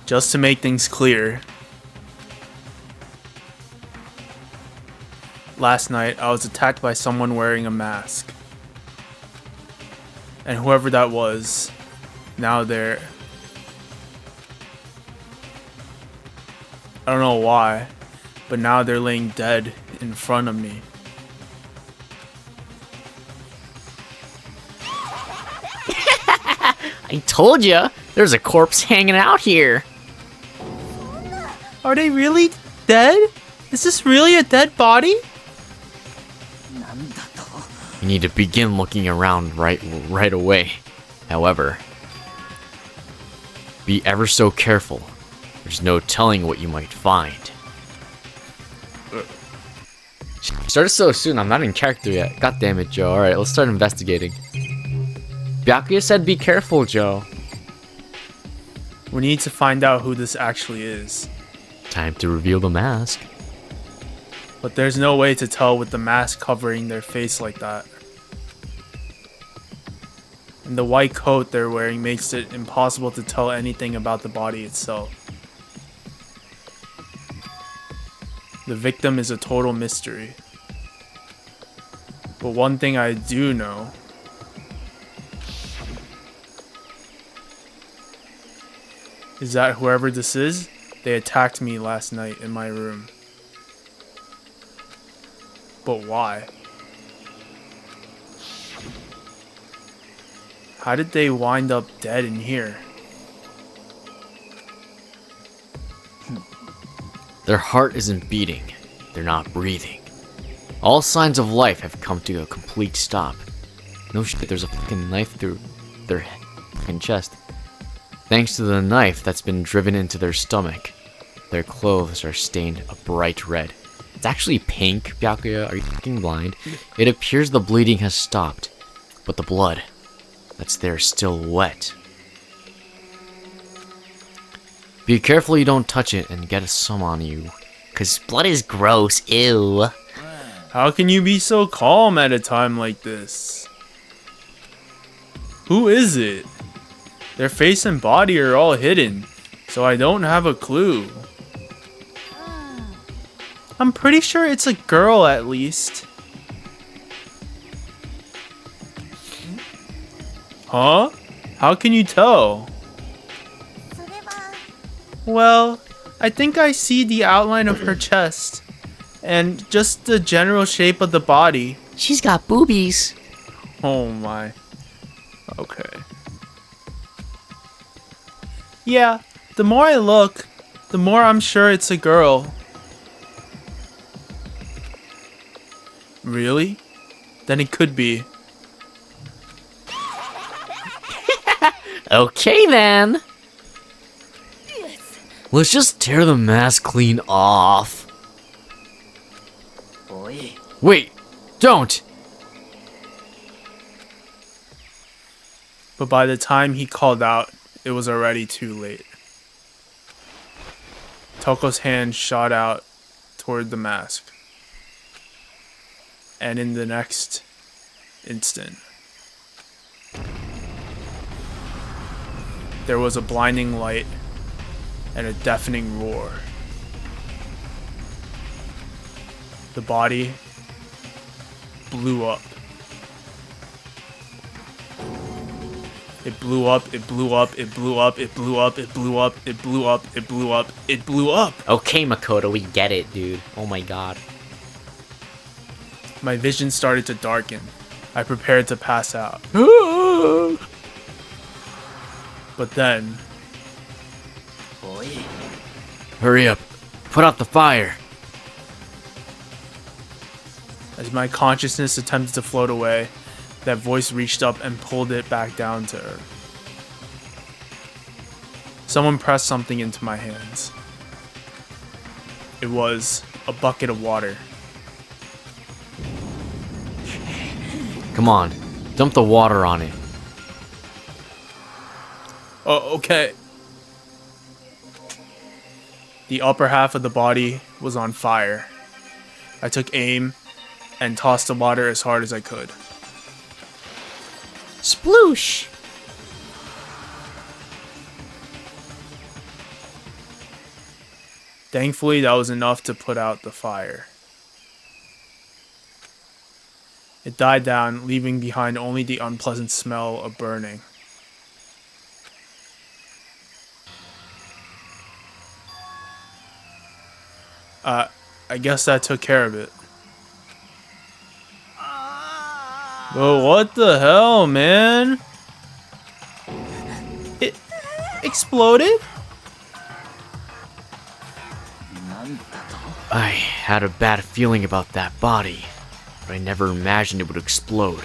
Just to make things clear, last night I was attacked by someone wearing a mask. And whoever that was, now they're... I don't know why, but now they're laying dead in front of me. I told ya, there's a corpse hanging out here. Are they really dead? Is this really a dead body? You need to begin looking around right away. However, be ever so careful. There's no telling what you might find. Started so soon, I'm not in character yet. God damn it, Joe. Alright, let's start investigating. Byakuya said be careful, Joe. We need to find out who this actually is. Time to reveal the mask. But there's no way to tell with the mask covering their face like that. And the white coat they're wearing makes it impossible to tell anything about the body itself. The victim is a total mystery. But one thing I do know is that whoever this is, they attacked me last night in my room. But why? How did they wind up dead in here? Their heart isn't beating. They're not breathing. All signs of life have come to a complete stop. No shit, there's a fucking knife through their fucking chest. Thanks to the knife that's been driven into their stomach, their clothes are stained a bright red. It's actually pink, Byakuya. Are you fucking blind? It appears the bleeding has stopped, but the blood that's there is still wet. Be careful you don't touch it and get some on you, cause blood is gross, ew. How can you be so calm at a time like this? Who is it? Their face and body are all hidden, so I don't have a clue. I'm pretty sure it's a girl at least. Huh? How can you tell? Well, I think I see the outline of her chest and just the general shape of the body. She's got boobies. Oh my. Okay. Yeah, the more I look, the more I'm sure it's a girl. Really? Then it could be. Okay then. Let's just tear the mask clean off. Wait, don't! But by the time he called out, it was already too late. Toko's hand shot out toward the mask. And in the next instant, there was a blinding light and a deafening roar. The body blew up. It blew up, it blew up, it blew up, it blew up, it blew up, it blew up, it blew up, it blew up. Okay, Makoto, we get it, dude. Oh my god. My vision started to darken. I prepared to pass out. But then... Hurry up. Put out the fire. As my consciousness attempted to float away, that voice reached up and pulled it back down to earth. Someone pressed something into my hands. It was a bucket of water. Come on. Dump the water on it. Oh, okay. The upper half of the body was on fire. I took aim and tossed the water as hard as I could. Sploosh! Thankfully, that was enough to put out the fire. It died down, leaving behind only the unpleasant smell of burning. I guess that took care of it. But what the hell, man? It exploded? I had a bad feeling about that body, but I never imagined it would explode.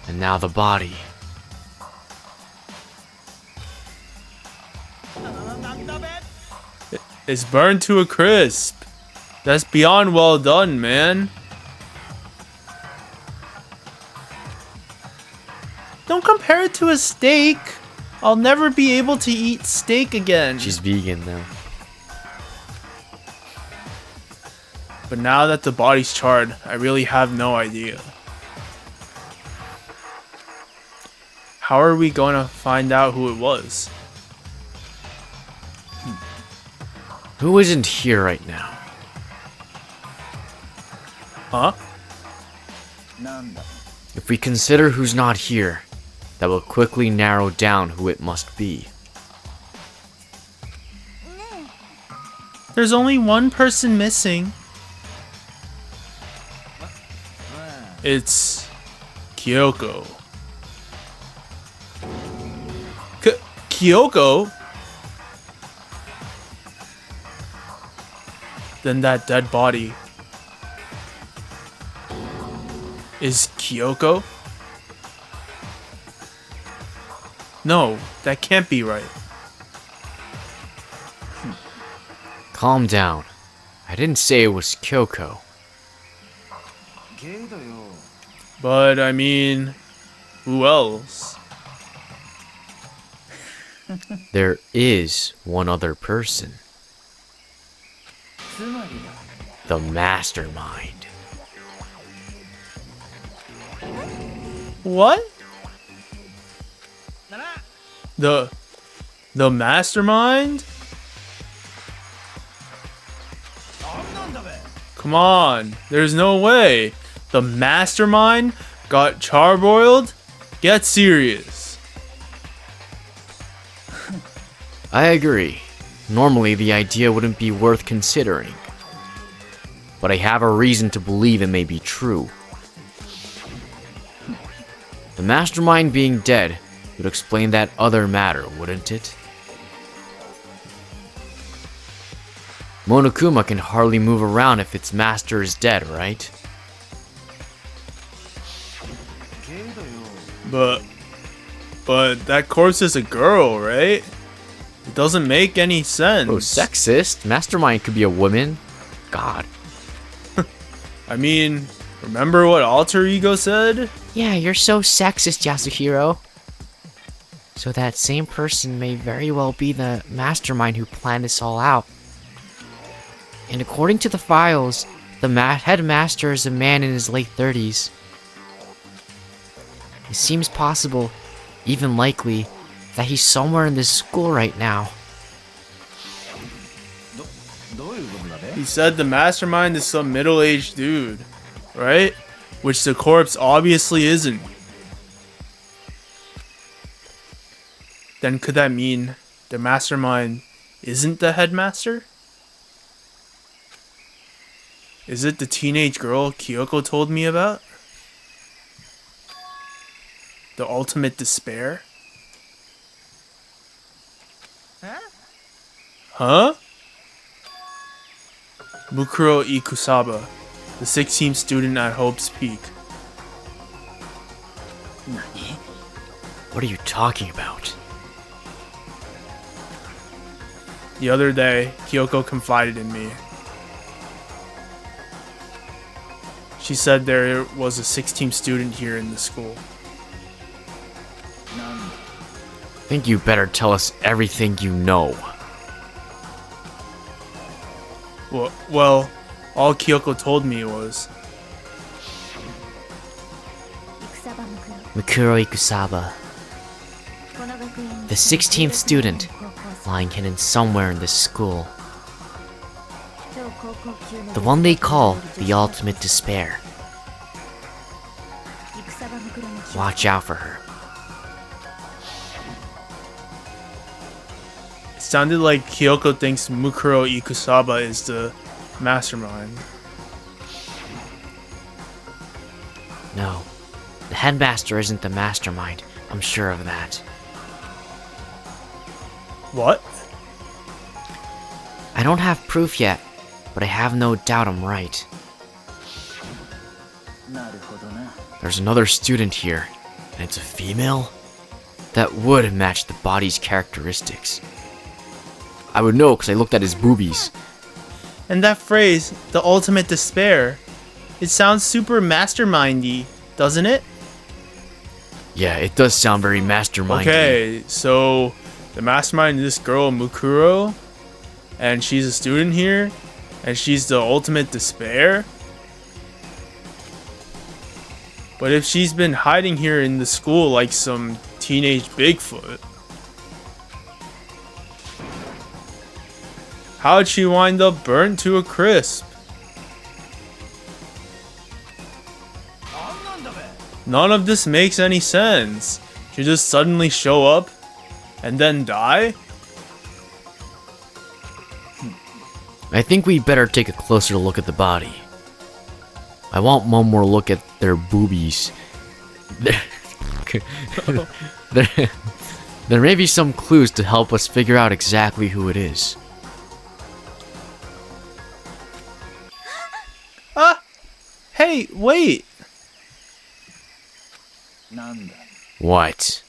And now the body. It's burned to a crisp. That's beyond well done, man. Don't compare it to a steak. I'll never be able to eat steak again. She's vegan now. But now that the body's charred, I really have no idea. How are we going to find out who it was? Who isn't here right now? Huh? If we consider who's not here, that will quickly narrow down who it must be. There's only one person missing. It's Kyoko. Kyoko? Then that dead body is Kyoko? No, that can't be right. Calm down. I didn't say it was Kyoko. But I mean, who else? There is one other person. The mastermind. What? The mastermind? Come on, there's no way. The mastermind got charbroiled? Get serious. I agree. Normally, the idea wouldn't be worth considering. But I have a reason to believe it may be true. The mastermind being dead would explain that other matter, wouldn't it? Monokuma can hardly move around if its master is dead, right? But that corpse is a girl, right? It doesn't make any sense. Oh, sexist? Mastermind could be a woman? God. I mean, remember what Alter Ego said? Yeah, you're so sexist, Yasuhiro. So that same person may very well be the mastermind who planned this all out. And according to the files, the headmaster is a man in his late 30s. It seems possible, even likely, that he's somewhere in this school right now. He said the mastermind is some middle-aged dude, right? Which the corpse obviously isn't. Then could that mean the mastermind isn't the headmaster? Is it the teenage girl Kyoko told me about? The ultimate despair? Huh? Mukuro Ikusaba, the 16th student at Hope's Peak. What are you talking about? The other day, Kyoko confided in me. She said there was a 16th student here in the school. I think you better tell us everything you know. Well, all Kyoko told me was... Mikuro Ikusaba. The 16th student, lying hidden somewhere in this school. The one they call the ultimate despair. Watch out for her. It sounded like Kyoko thinks Mukuro Ikusaba is the mastermind. No, the headmaster isn't the mastermind. I'm sure of that. What? I don't have proof yet, but I have no doubt I'm right. There's another student here, and it's a female? That would match the body's characteristics. I would know because I looked at his boobies. And that phrase, the ultimate despair, it sounds super mastermindy, doesn't it? Yeah, it does sound very mastermindy. Okay, so the mastermind is this girl Mukuro, and she's a student here, and she's the ultimate despair. But if she's been hiding here in the school like some teenage Bigfoot, how'd she wind up burnt to a crisp? None of this makes any sense. She just suddenly show up and then die? I think we better take a closer look at the body. I want one more look at their boobies. There may be some clues to help us figure out exactly who it is. Ah! Hey, wait! What?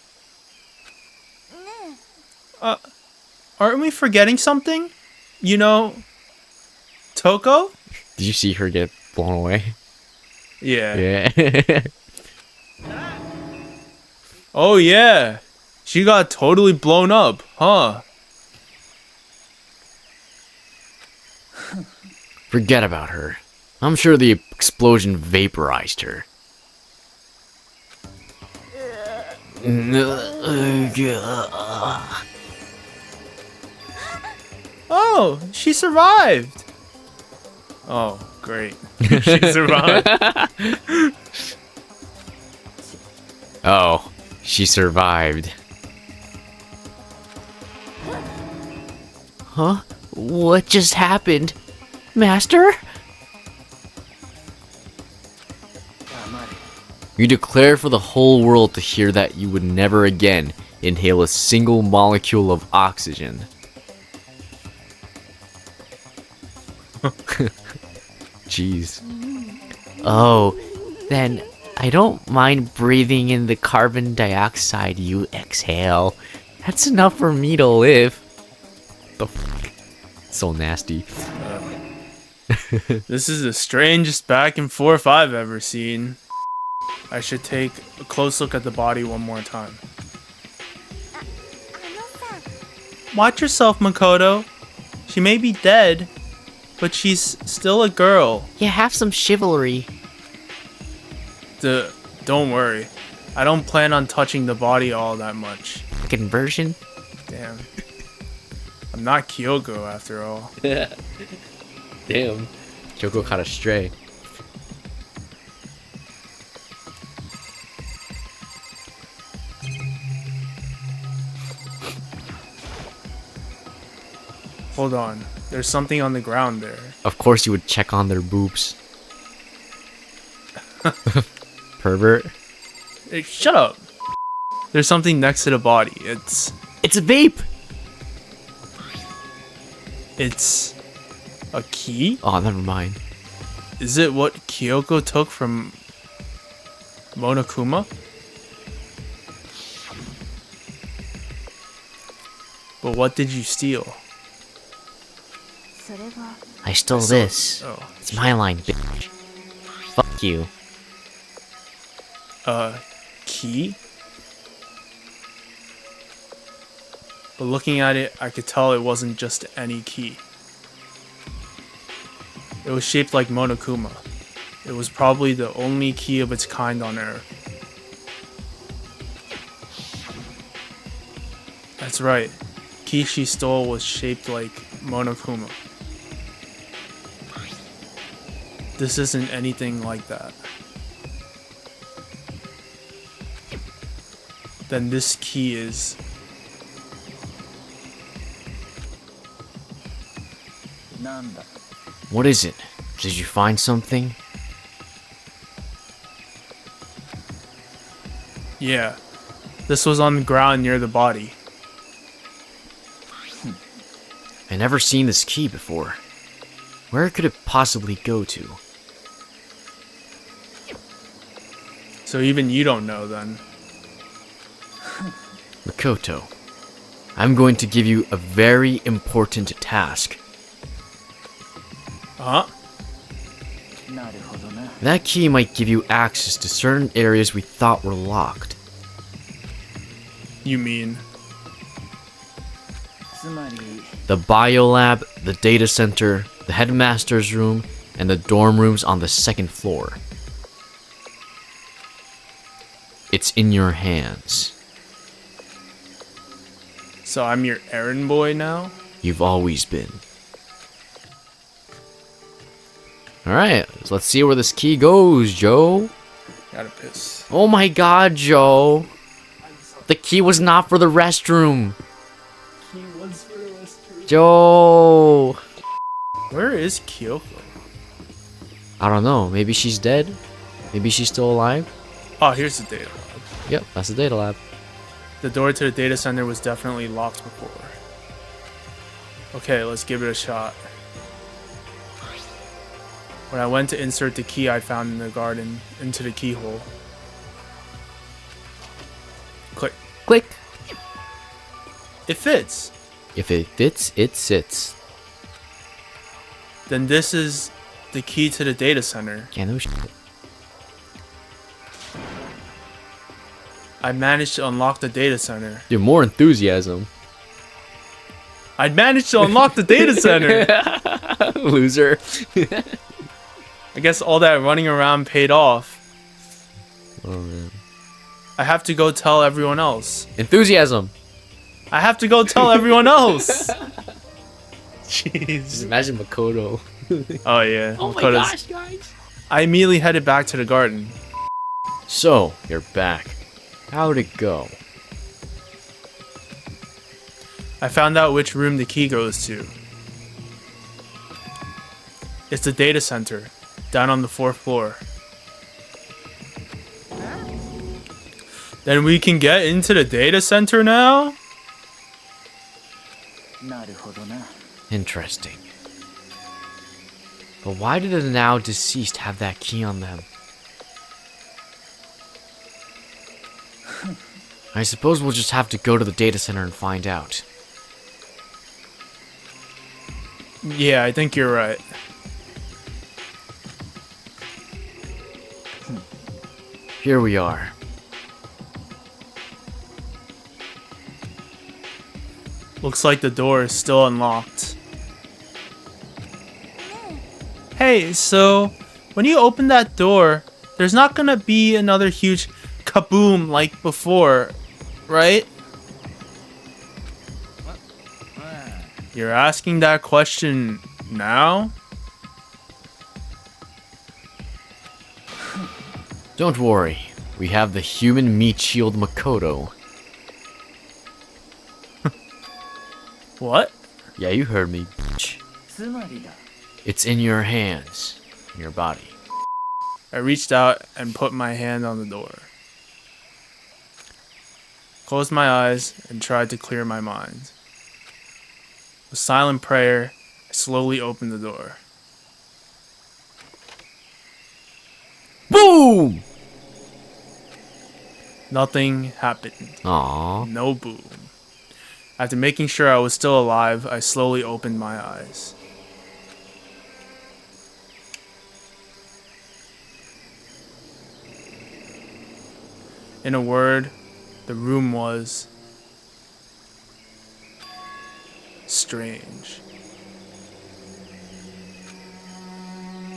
Aren't we forgetting something? You know, Toko? Did you see her get blown away? Yeah. Yeah. Oh yeah. She got totally blown up, huh? Forget about her. I'm sure the explosion vaporized her. Oh, she survived. Oh, great. She survived. Oh, she survived. Huh? What just happened? Master? You declare for the whole world to hear that you would never again inhale a single molecule of oxygen. Jeez. Oh, then I don't mind breathing in the carbon dioxide you exhale. That's enough for me to live. The fuck? So nasty. This is the strangest back and forth I've ever seen. I should take a close look at the body one more time. Watch yourself, Makoto. She may be dead, but she's still a girl. Yeah, have some chivalry. Don't worry. I don't plan on touching the body all that much. Conversion? Damn. I'm not Kyoko after all. Damn. Kyoko caught a stray. Hold on. There's something on the ground there. Of course you would check on their boobs. Pervert. Hey, shut up. There's something next to the body. It's It's a vape! a key? Oh, never mind. Is it what Kyoko took from Monokuma? But what did you steal? I stole this. Oh, It's my line, bitch. Fuck you. key? But looking at it, I could tell it wasn't just any key. It was shaped like Monokuma. It was probably the only key of its kind on Earth. That's right. Key she stole was shaped like Monokuma. This isn't anything like that. Then this key is... What is it? Did you find something? Yeah. This was on the ground near the body. I never seen this key before. Where could it possibly go to? So even you don't know then. Makoto, I'm going to give you a very important task. Huh? That key might give you access to certain areas we thought were locked. You mean? The biolab, the data center, the headmaster's room, and the dorm rooms on the second floor. It's in your hands. So I'm your errand boy now? You've always been. Alright, so let's see where this key goes, Joe. Gotta piss. Oh my god, Joe. The key was not for the restroom. Key was for the restroom. Joe. Where is Kyoko? I don't know. Maybe she's dead. Maybe she's still alive. Oh, here's the data lab. Yep, that's the data lab. The door to the data center was definitely locked before. Okay, let's give it a shot. When I went to insert the key I found in the garden into the keyhole. Click. Click. It fits. If it fits, it sits. Then this is the key to the data center. Yeah, no shit. I managed to unlock the data center. Dude, more enthusiasm. I managed to unlock the data center! Loser. I guess all that running around paid off. Oh man. I have to go tell everyone else. Enthusiasm. I have to go tell everyone else! Just Jeez. imagine Makoto. Oh yeah. Oh my Makoto's- gosh, guys. I immediately headed back to the garden. So, you're back. How'd it go? I found out which room the key goes to. It's the data center, down on the 4th floor. Then we can get into the data center now? Interesting. But why did the now deceased have that key on them? I suppose we'll just have to go to the data center and find out. Yeah, I think you're right. Here we are. Looks like the door is still unlocked. Hey, so when you open that door, there's not gonna be another huge kaboom like before, right? You're asking that question now? Don't worry. We have the human meat shield Makoto. What? Yeah, you heard me, bitch. It's in your hands. In your body. I reached out and put my hand on the door. Closed my eyes and tried to clear my mind. With silent prayer, I slowly opened the door. Boom! Nothing happened. Aww. No boom. After making sure I was still alive, I slowly opened my eyes. In a word, the room was strange.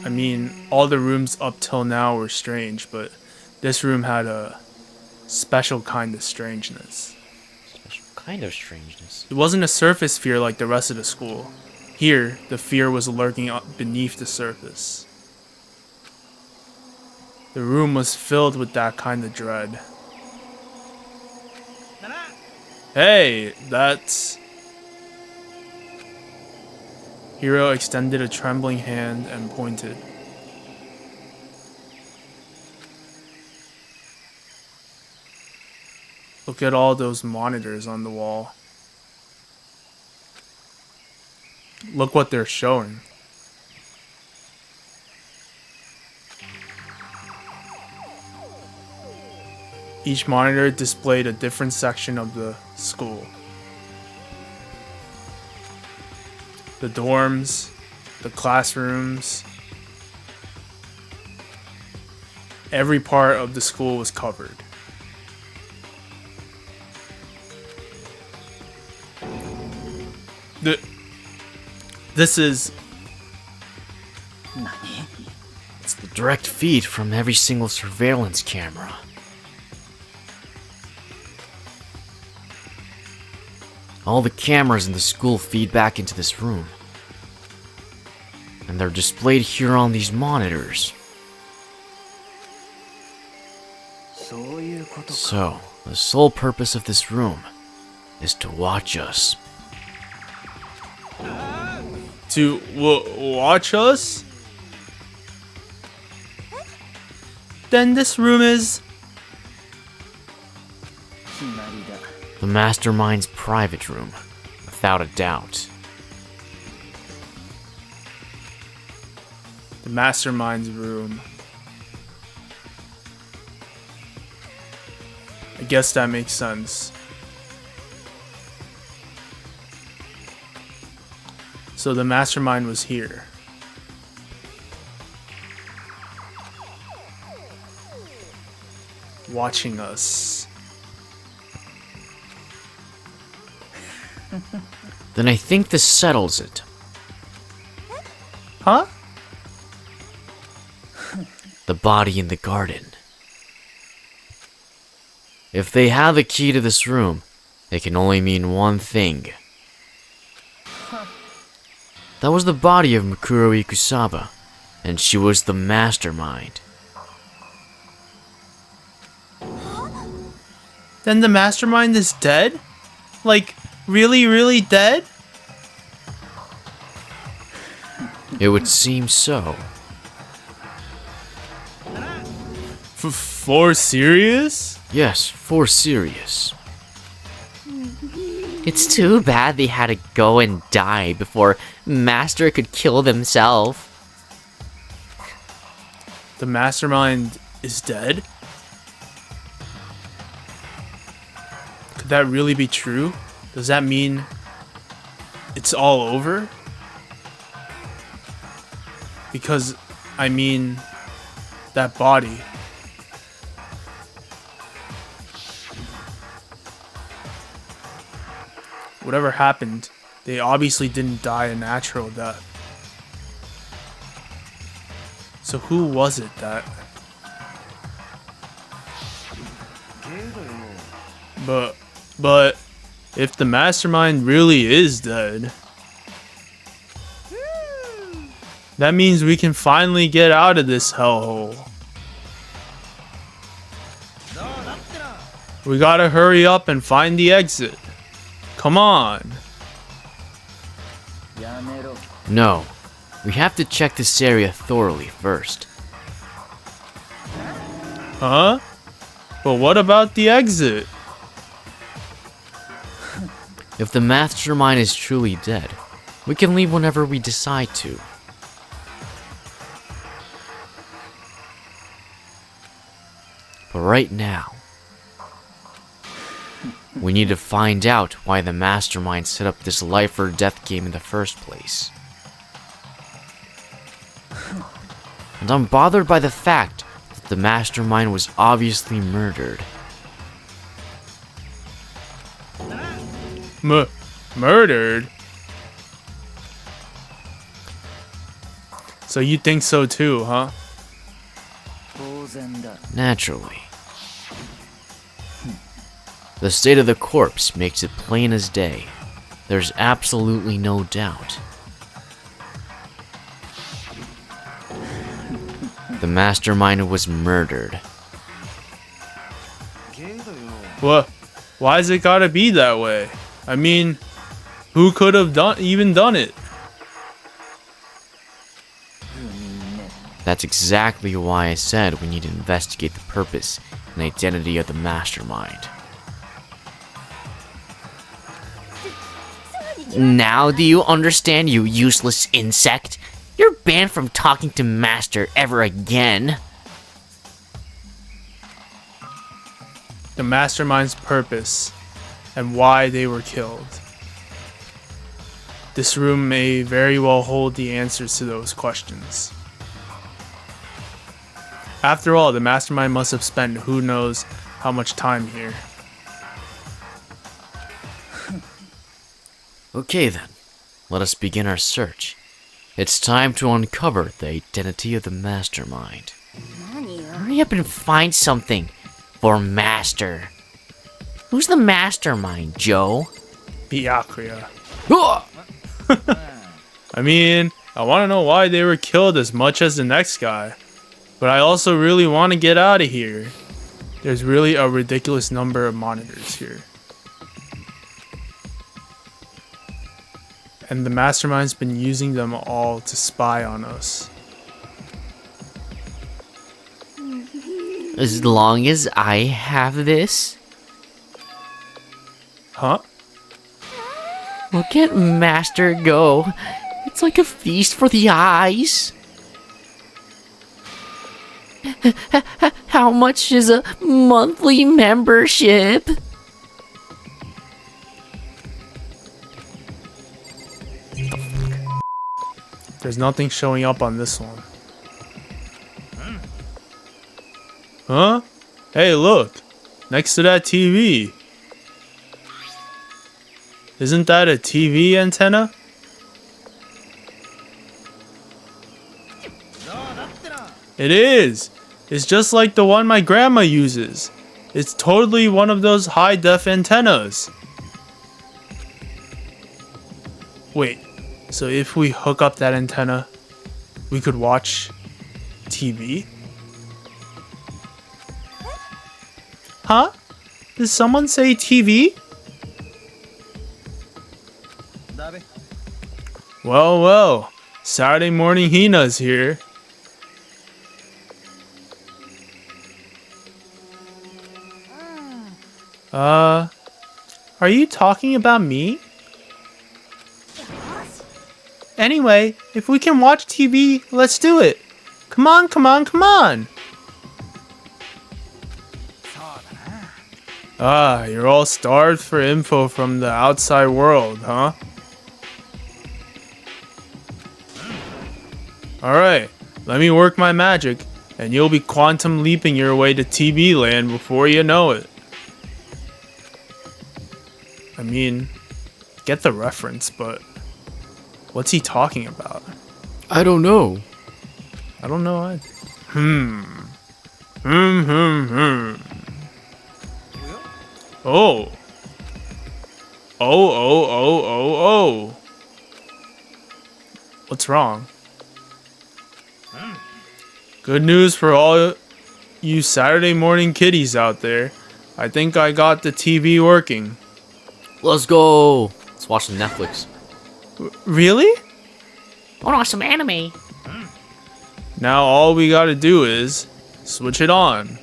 I mean, all the rooms up till now were strange, but this room had a special kind of strangeness. Special kind of strangeness. It wasn't a surface fear like the rest of the school. Here, the fear was lurking beneath the surface. The room was filled with that kind of dread. Hey, that's... Hiro extended a trembling hand and pointed. Look at all those monitors on the wall. Look what they're showing. Each monitor displayed a different section of the school. The dorms, the classrooms. Every part of the school was covered. This is... It's the direct feed from every single surveillance camera. All the cameras in the school feed back into this room. And they're displayed here on these monitors. So, the sole purpose of this room is to watch us. To watch us? Then this room is... The Mastermind's private room, without a doubt. The Mastermind's room. I guess that makes sense. So the Mastermind was here. Watching us. Then I think this settles it. Huh? The body in the garden. If they have the key to this room, it can only mean one thing. That was the body of Mikuro Ikusaba, and she was the Mastermind. Then the Mastermind is dead? Like, really, really dead? It would seem so. For serious? Yes, for serious. It's too bad they had to go and die before Master could kill themselves. The Mastermind is dead? Could that really be true? Does that mean it's all over? Because, I mean, that body. Whatever happened, they obviously didn't die a natural death. So who was it that... But, if the Mastermind really is dead, that means we can finally get out of this hellhole. We gotta hurry up and find the exit. Come on. No, we have to check this area thoroughly first. Huh? But what about the exit? If the Mastermind is truly dead, we can leave whenever we decide to. But right now, we need to find out why the Mastermind set up this life or death game in the first place. And I'm bothered by the fact that the Mastermind was obviously murdered. Murdered? So you think so too, huh? Naturally. The state of the corpse makes it plain as day. There's absolutely no doubt. The mastermind was murdered. What? Why's it gotta be that way? I mean, who could have done it? That's exactly why I said we need to investigate the purpose and identity of the mastermind. Now do you understand, you useless insect? You're banned from talking to Master ever again. The mastermind's purpose and why they were killed. This room may very well hold the answers to those questions. After all, the mastermind must have spent who knows how much time here. Okay then, let us begin our search. It's time to uncover the identity of the mastermind. Hurry up and find something for Master. Who's the mastermind, Joe? Byakuya. I mean, I want to know why they were killed as much as the next guy. But I also really want to get out of here. There's really a ridiculous number of monitors here. And the mastermind's been using them all to spy on us. As long as I have this? Huh? Look at Master go. It's like a feast for the eyes. How much is a monthly membership? There's nothing showing up on this one. Huh? Hey, look! Next to that TV. Isn't that a TV antenna? It is! It's just like the one my grandma uses. It's totally one of those high-def antennas. Wait, so if we hook up that antenna, we could watch TV? Huh? Did someone say TV? Well, well, Saturday morning Hina's here. Are you talking about me? Anyway, if we can watch TV, let's do it. Come on, come on, come on. Ah, you're all starved for info from the outside world, huh? Alright, let me work my magic, and you'll be quantum leaping your way to TV land before you know it. I mean, get the reference, but what's he talking about? I don't know. I don't know either. Oh. Oh. What's wrong? Good news for all you Saturday morning kiddies out there. I think I got the TV working. Let's go. Let's watch some Netflix. Really? Oh no, some anime. Now all we gotta do is switch it on.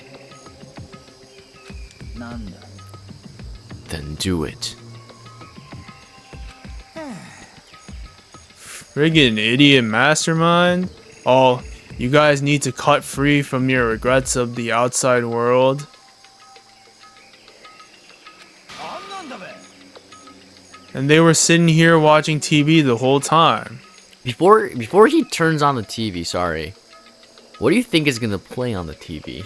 Then do it. Friggin' idiot mastermind. Oh, you guys need to cut free from your regrets of the outside world. And they were sitting here watching TV the whole time. Before he turns on the TV, sorry. What do you think is gonna play on the TV?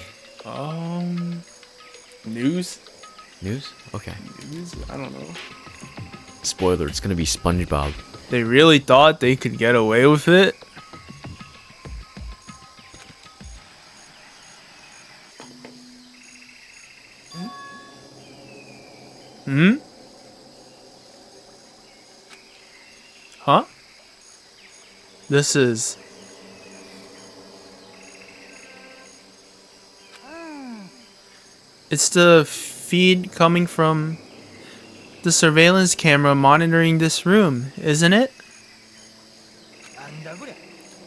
News? News? Okay. News? I don't know. Spoiler, it's gonna be SpongeBob. They really thought they could get away with it? Huh? This is... It's the feed coming from the surveillance camera monitoring this room, isn't it?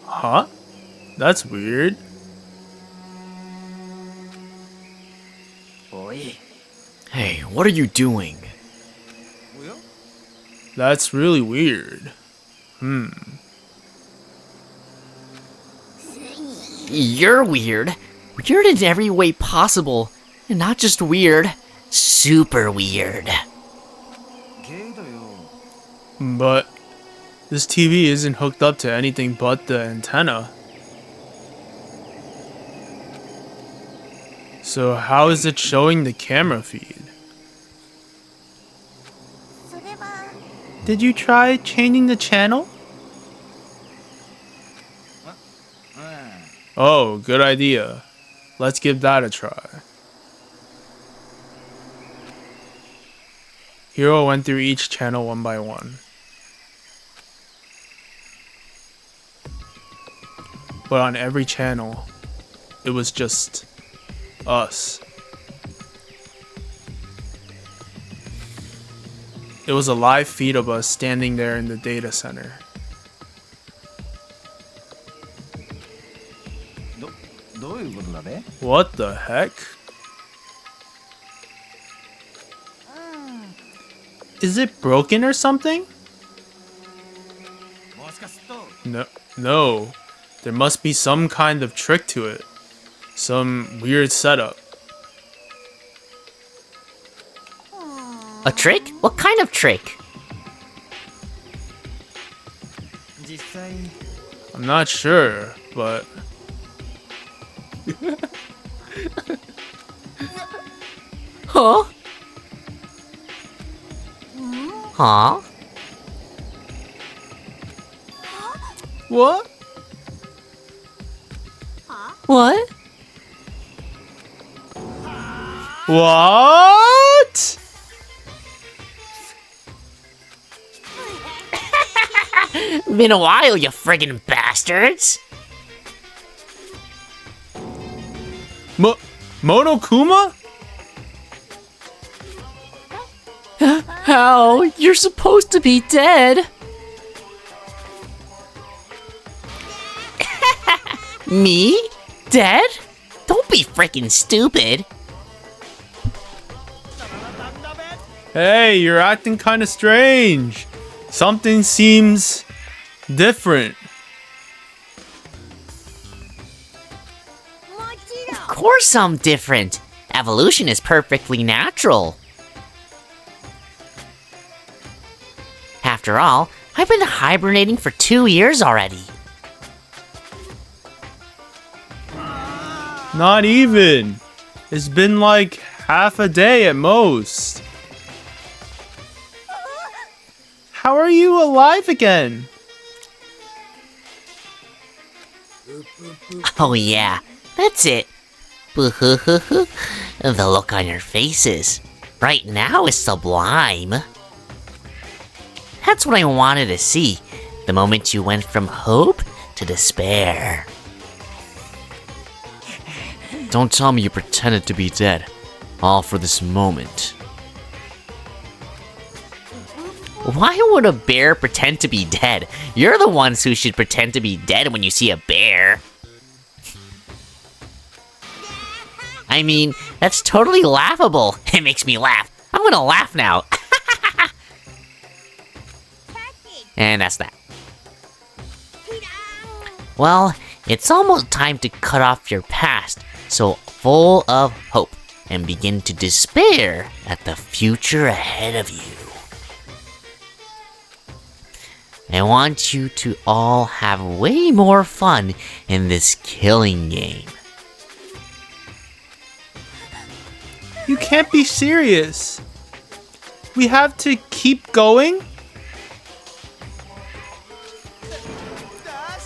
Huh? That's weird. Hey, what are you doing? That's really weird. You're weird. Weird in every way possible. And not just weird, super weird. But this TV isn't hooked up to anything but the antenna. So how is it showing the camera feed? Did you try changing the channel? Oh, good idea. Let's give that a try. Hiro went through each channel one by one. But on every channel, it was just us. It was a live feed of us standing there in the data center. What the heck? Is it broken or something? No. There must be some kind of trick to it. Some weird setup. A trick? What kind of trick? I'm not sure, but... Huh? Huh? What? What? What? Been a while, you friggin' bastards! Monokuma? How? You're supposed to be dead! Me? Dead? Don't be frickin' stupid! Hey, you're acting kinda strange. Something seems different. Of course I'm different. Evolution is perfectly natural. After all, I've been hibernating for 2 years already. Not even. It's been like half a day at most. How are you alive again? Oh yeah, that's it. The look on your faces. Right now is sublime. That's what I wanted to see. The moment you went from hope to despair. Don't tell me you pretended to be dead. All for this moment. Why would a bear pretend to be dead? You're the ones who should pretend to be dead when you see a bear. I mean, that's totally laughable. It makes me laugh. I'm gonna laugh now. And that's that. Well, it's almost time to cut off your past, so full of hope, and begin to despair at the future ahead of you. I want you to all have way more fun in this killing game. You can't be serious. We have to keep going?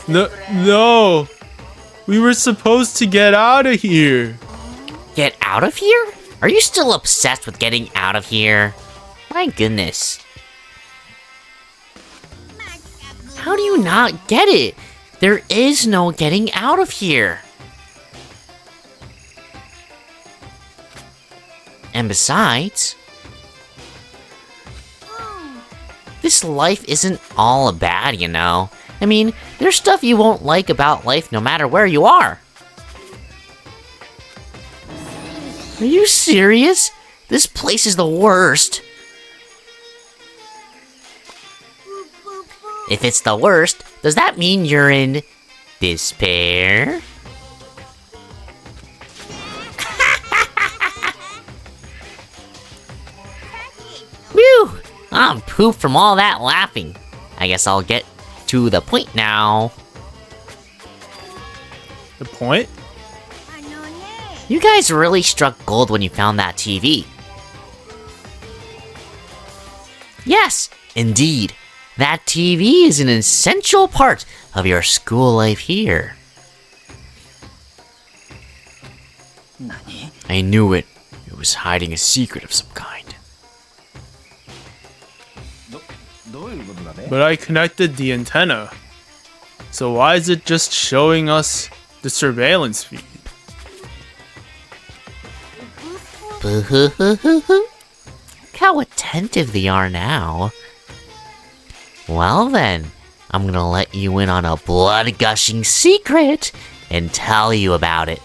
No. We were supposed to get out of here. Get out of here? Are you still obsessed with getting out of here? My goodness. do you not get it? There is no getting out of here. And besides, this life isn't all bad, you know. I mean, there's stuff you won't like about life no matter where you are. Are you serious? This place is the worst. If it's the worst, does that mean you're in despair? Whew! I'm pooped from all that laughing. I guess I'll get to the point now. The point? You guys really struck gold when you found that TV. Yes, indeed. That TV is an essential part of your school life here. I knew it. It was hiding a secret of some kind. But I connected the antenna. So why is it just showing us the surveillance feed? Look how attentive they are now. Well then, I'm gonna let you in on a blood-gushing secret and tell you about it.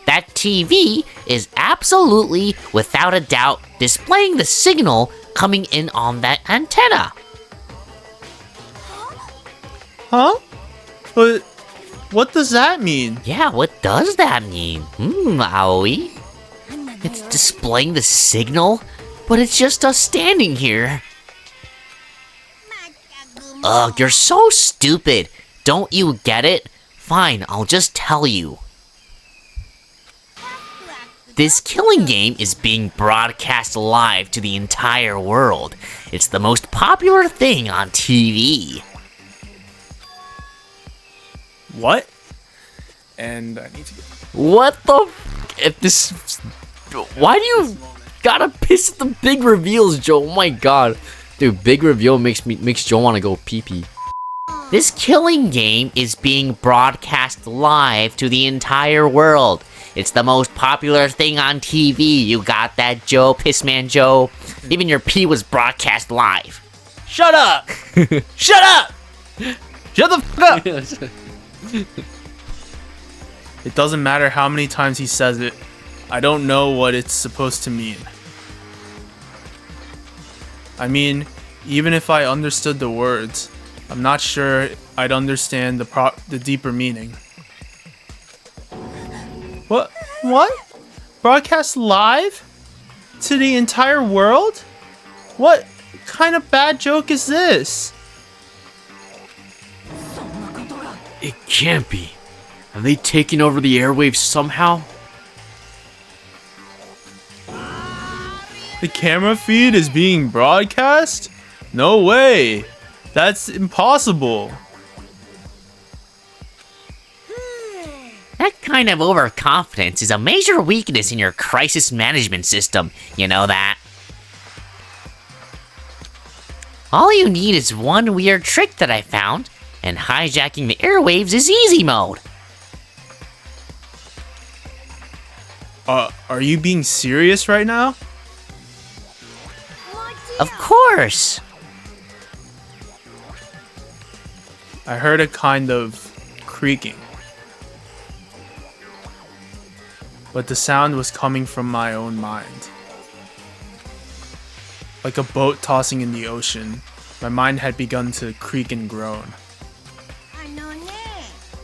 That TV is absolutely, without a doubt, displaying the signal coming in on that antenna. Huh? But what does that mean? Yeah, what does that mean? Aoi? It's displaying the signal, but it's just us standing here. Ugh, you're so stupid. Don't you get it? Fine, I'll just tell you. This killing game is being broadcast live to the entire world. It's the most popular thing on TV. What? And I need to get... What the f- if this... Why do you gotta piss at the big reveals, Joe? Oh my god. Dude, big reveal makes Joe wanna go pee-pee. This killing game is being broadcast live to the entire world. It's the most popular thing on TV. You got that, Joe? Pissman Joe? Even your pee was broadcast live. Shut up! Shut up! Shut the fuck up! It doesn't matter how many times he says it. I don't know what it's supposed to mean. I mean, even if I understood the words, I'm not sure I'd understand the deeper meaning. What? What? Broadcast live? To the entire world? What kind of bad joke is this? It can't be. Have they taken over the airwaves somehow? The camera feed is being broadcast? No way! That's impossible! That kind of overconfidence is a major weakness in your crisis management system. You know that? All you need is one weird trick that I found, and hijacking the airwaves is easy mode. Are you being serious right now? Of course! I heard a kind of creaking. But the sound was coming from my own mind. Like a boat tossing in the ocean, my mind had begun to creak and groan.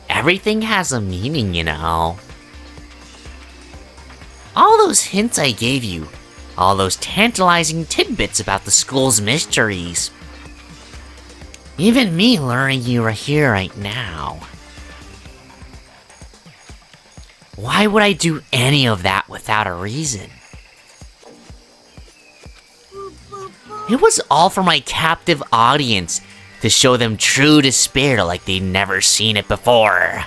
Everything has a meaning, you know. All those hints I gave you, all those tantalizing tidbits about the school's mysteries. Even me luring you are here right now. Why would I do any of that without a reason? It was all for my captive audience, to show them true despair like they'd never seen it before.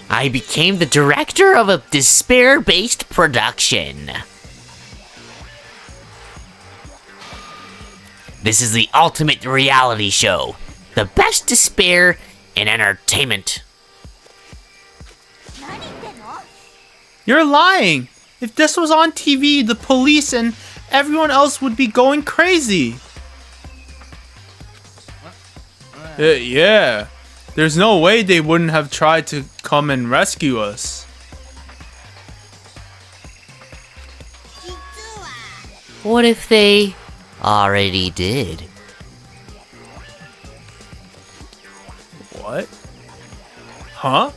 I became the director of a despair-based production. This is the ultimate reality show. The best despair in entertainment. You're lying! If this was on TV, the police and everyone else would be going crazy. Yeah. There's no way they wouldn't have tried to come and rescue us. What if they already did? What? Huh?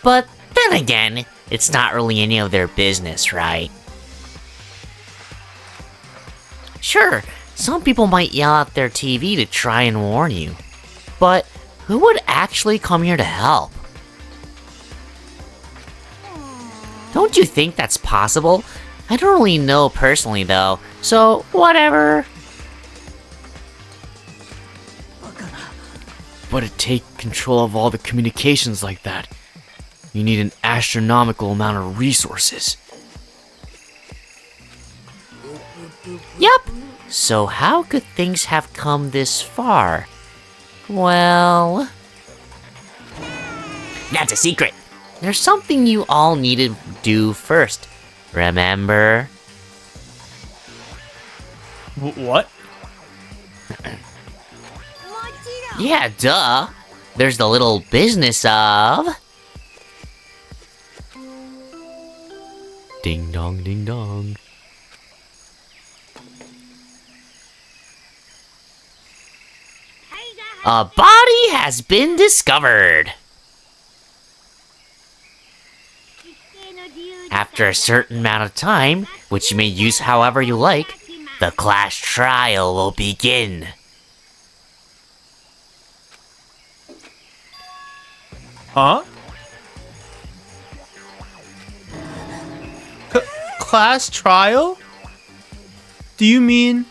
But then again, it's not really any of their business, right? Sure, some people might yell at their TV to try and warn you. But who would actually come here to help? Don't you think that's possible? I don't really know personally though, so whatever. But to take control of all the communications like that, you need an astronomical amount of resources. Yup. So how could things have come this far? Well... That's a secret. There's something you all need to do first. Remember? What? Yeah, duh. There's the little business of... Ding dong, ding dong. A body has been discovered. After a certain amount of time, which you may use however you like, the class trial will begin. Huh? Class trial? Do you mean...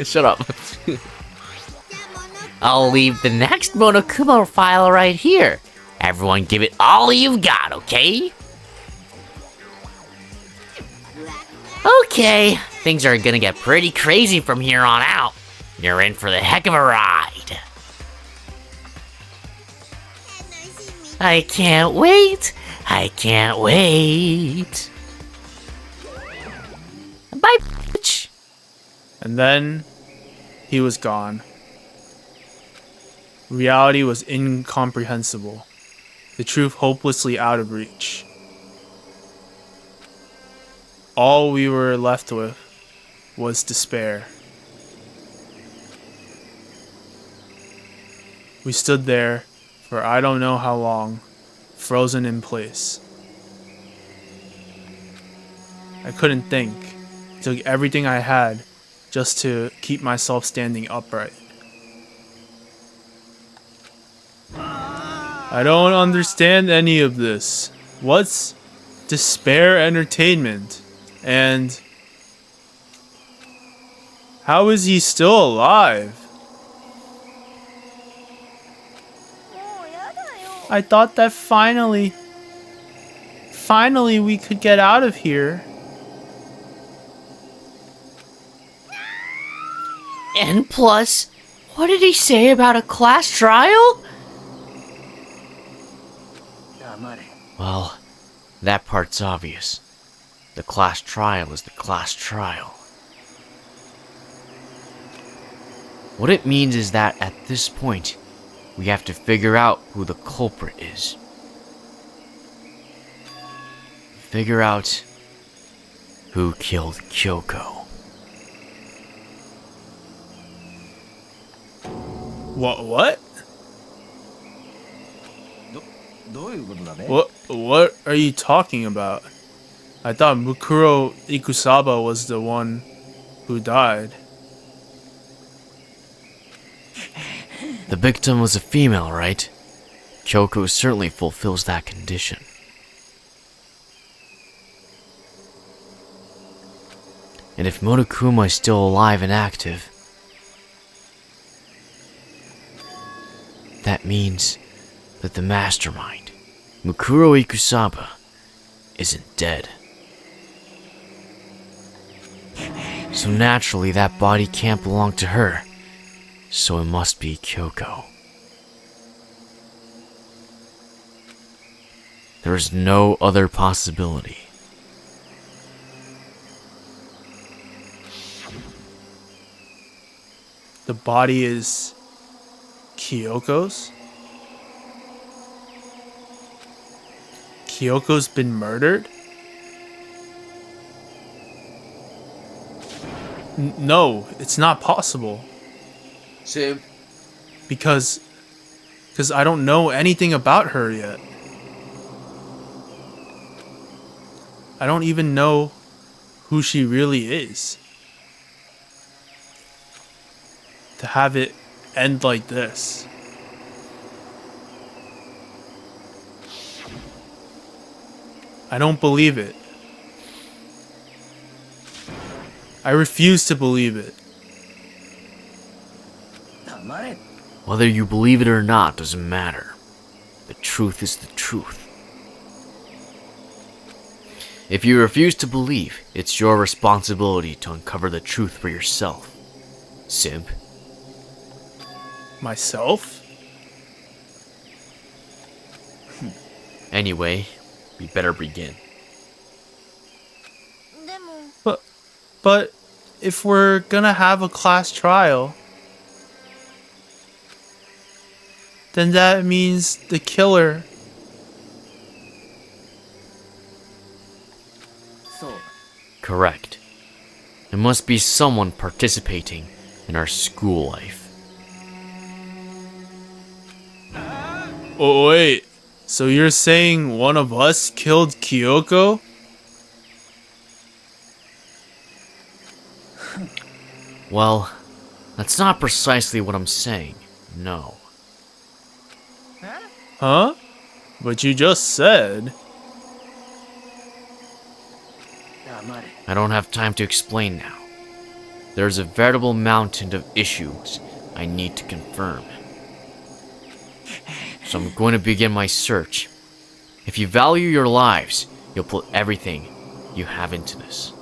Shut up. I'll leave the next Monokuma file right here. Everyone give it all you've got, okay? Okay, things are gonna get pretty crazy from here on out. You're in for the heck of a ride. I can't wait. I can't wait. Bye, bitch. And then he was gone. Reality was incomprehensible. The truth hopelessly out of reach. All we were left with was despair. We stood there for I don't know how long, frozen in place. I couldn't think. It took everything I had just to keep myself standing upright. I don't understand any of this. What's despair entertainment? And how is he still alive? I thought that finally we could get out of here. And plus, what did he say about a class trial? Well, that part's obvious. The class trial is the class trial. What it means is that at this point, we have to figure out who the culprit is. Figure out who killed Kyoko. What? What are you talking about? I thought Mukuro Ikusaba was the one who died. The victim was a female, right? Kyoko certainly fulfills that condition. And if Monokuma is still alive and active, that means that the mastermind, Mukuro Ikusaba, isn't dead. So naturally that body can't belong to her, so it must be Kyoko. There is no other possibility. The body is Kyoko's? Kyoko's been murdered? No, it's not possible. Sim. Because I don't know anything about her yet. I don't even know who she really is. To have it end like this. I don't believe it. I refuse to believe it. Whether you believe it or not doesn't matter. The truth is the truth. If you refuse to believe, it's your responsibility to uncover the truth for yourself, simp. Myself? Anyway, we better begin. But if we're gonna have a class trial, then that means the killer. Correct. It must be someone participating in our school life. Oh wait, so you're saying one of us killed Kyoko? Well, that's not precisely what I'm saying, no. Huh? But you just said... I don't have time to explain now. There's a veritable mountain of issues I need to confirm. So I'm going to begin my search. If you value your lives, you'll put everything you have into this.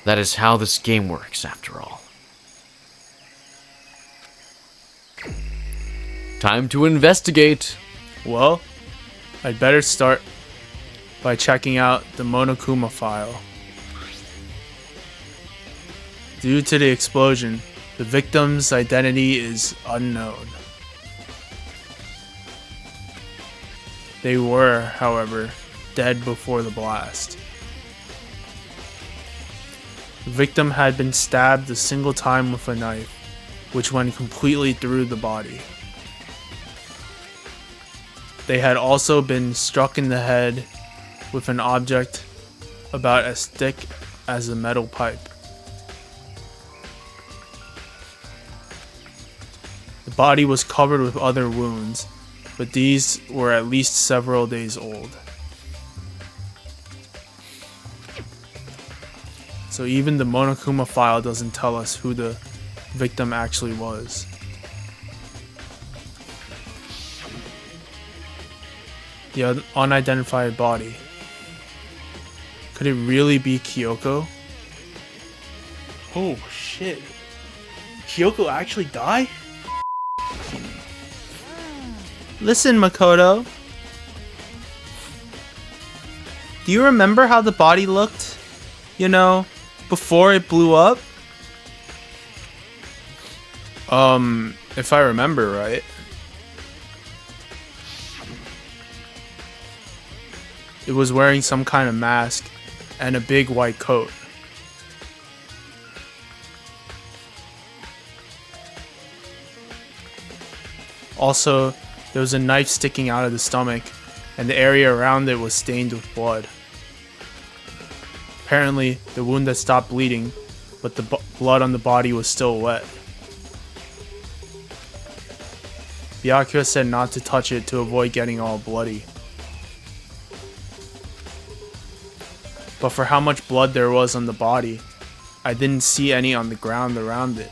That is how this game works, after all. Time to investigate. Well, I'd better start by checking out the Monokuma file. Due to the explosion, the victim's identity is unknown. They were, however, dead before the blast. The victim had been stabbed a single time with a knife, which went completely through the body. They had also been struck in the head with an object about as thick as a metal pipe. The body was covered with other wounds, but these were at least several days old. So even the Monokuma file doesn't tell us who the victim actually was. The unidentified body. Could it really be Kyoko? Oh shit. Kyoko actually died? Listen, Makoto. Do you remember how the body looked? You know, before it blew up? If I remember right. It was wearing some kind of mask and a big white coat. Also, there was a knife sticking out of the stomach, and the area around it was stained with blood. Apparently, the wound had stopped bleeding, but the blood on the body was still wet. Byakuya said not to touch it to avoid getting all bloody. but for how much blood there was on the body, I didn't see any on the ground around it.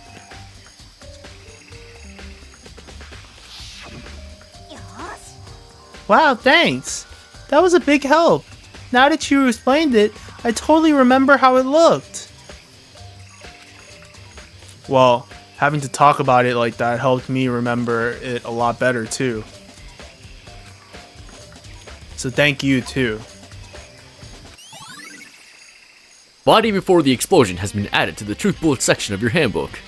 Wow, thanks. That was a big help. Now that you explained it, I totally remember how it looked. Well, having to talk about it like that helped me remember it a lot better too. So thank you too. Body before the explosion has been added to the truth bullet section of your handbook.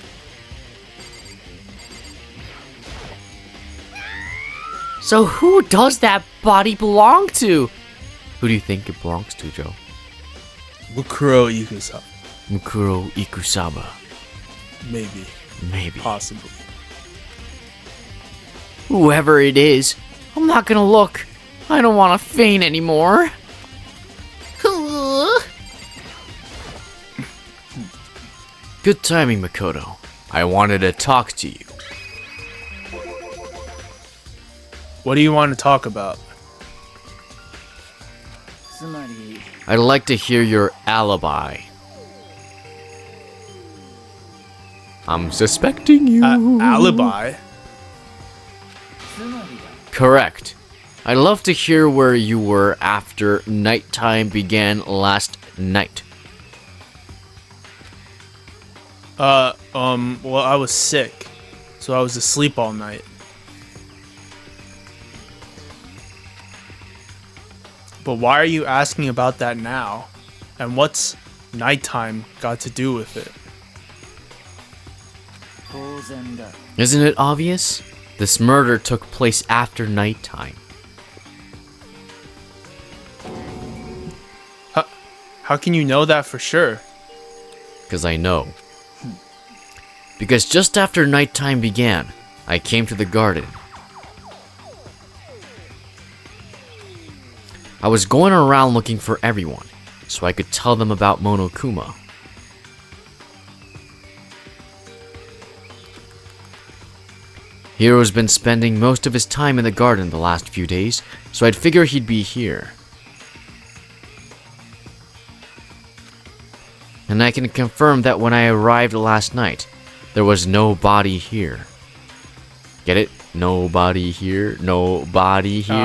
So who does that body belong to? Who do you think it belongs to, Joe? Mukuro Ikusa. Mukuro Ikusaba. Maybe. Maybe. Possibly. Whoever it is, I'm not gonna look. I don't want to faint anymore. Good timing, Makoto. I wanted to talk to you. What do you want to talk about? I'd like to hear your alibi. I'm suspecting you. Alibi? Correct. I'd love to hear where you were after nighttime began last night. Well, I was sick, so I was asleep all night. But why are you asking about that now? And what's nighttime got to do with it? Isn't it obvious? This murder took place after nighttime. How can you know that for sure? Because I know. Because just after nighttime began, I came to the garden. I was going around looking for everyone, so I could tell them about Monokuma. Hiro's been spending most of his time in the garden the last few days, so I'd figure he'd be here. And I can confirm that when I arrived last night, there was no body here. Get it? Nobody here, nobody here.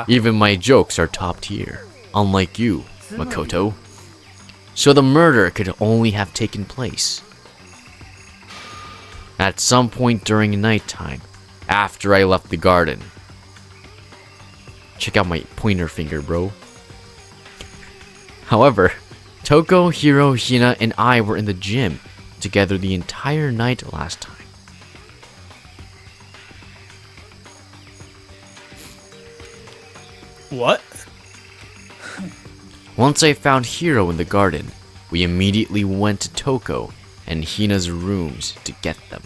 Even my jokes are top tier, unlike you, Makoto. So the murder could only have taken place at some point during nighttime, after I left the garden. Check out my pointer finger, bro. However, Toko, Hiro, Hina, and I were in the gym together the entire night last time. What? Once I found Hiro in the garden, we immediately went to Toko and Hina's rooms to get them.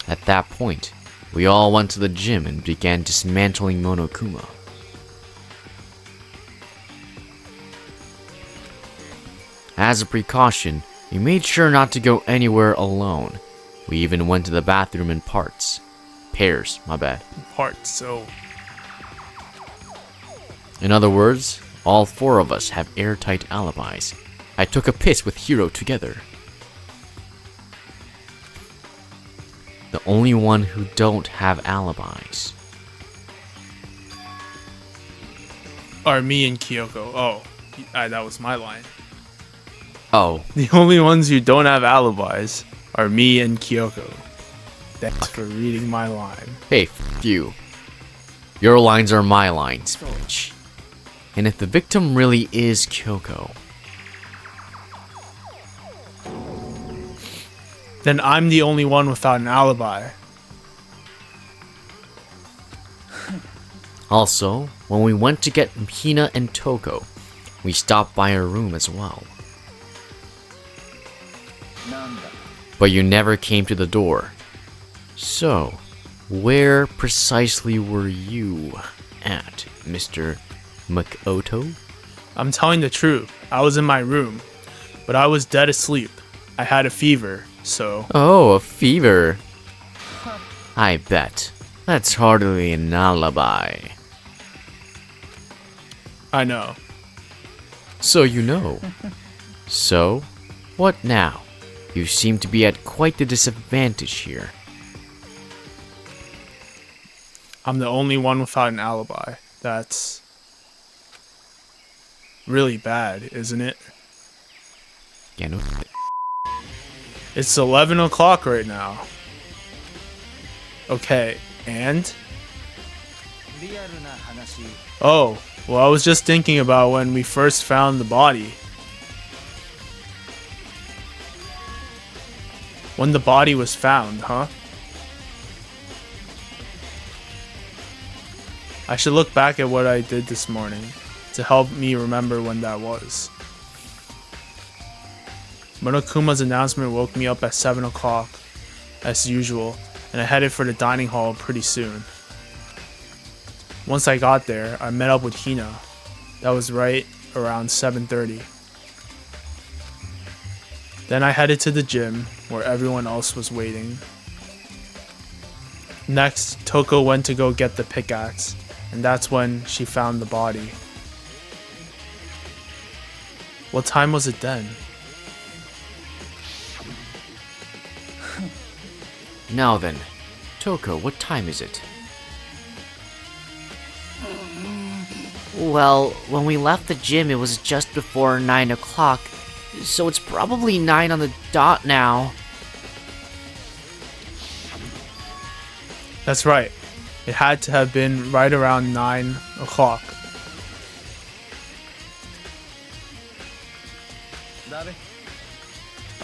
At that point, we all went to the gym and began dismantling Monokuma. As a precaution, we made sure not to go anywhere alone. We even went to the bathroom in pairs, my bad. Parts, so... In other words, all four of us have airtight alibis. I took a piss with Hiro together. The only one who don't have alibis are me and Kyoko. Oh, that was my line. Oh, The only ones who don't have alibis are me and Kyoko. Thanks for reading my line. hey, f you. Your lines are my lines, bitch. And if the victim really is Kyoko, Then I'm the only one without an alibi. also, when we went to get Hina and Toko, we stopped by her room as well. But you never came to the door. So, where precisely were you at, Mr. Makoto? I'm telling the truth. I was in my room, but I was dead asleep. I had a fever, so... Oh, a fever. I bet. That's hardly an alibi. I know. So you know. So, what now? You seem to be at quite the disadvantage here. I'm the only one without an alibi. That's really bad, isn't it? Yeah, no. It's 11 o'clock right now. Okay, and? Oh, well, I was just thinking about when we first found the body. When the body was found, huh? I should look back at what I did this morning to help me remember when that was. Monokuma's announcement woke me up at 7 o'clock, as usual, and I headed for the dining hall pretty soon. Once I got there, I met up with Hina. That was right around 7:30. Then I headed to the gym, where everyone else was waiting. Next, Toko went to go get the pickaxe, and that's when she found the body. What time was it then? Now then, Toko, what time is it? Well, when we left the gym, it was just before 9 o'clock, so it's probably 9 on the dot now. That's right. It had to have been right around 9 o'clock.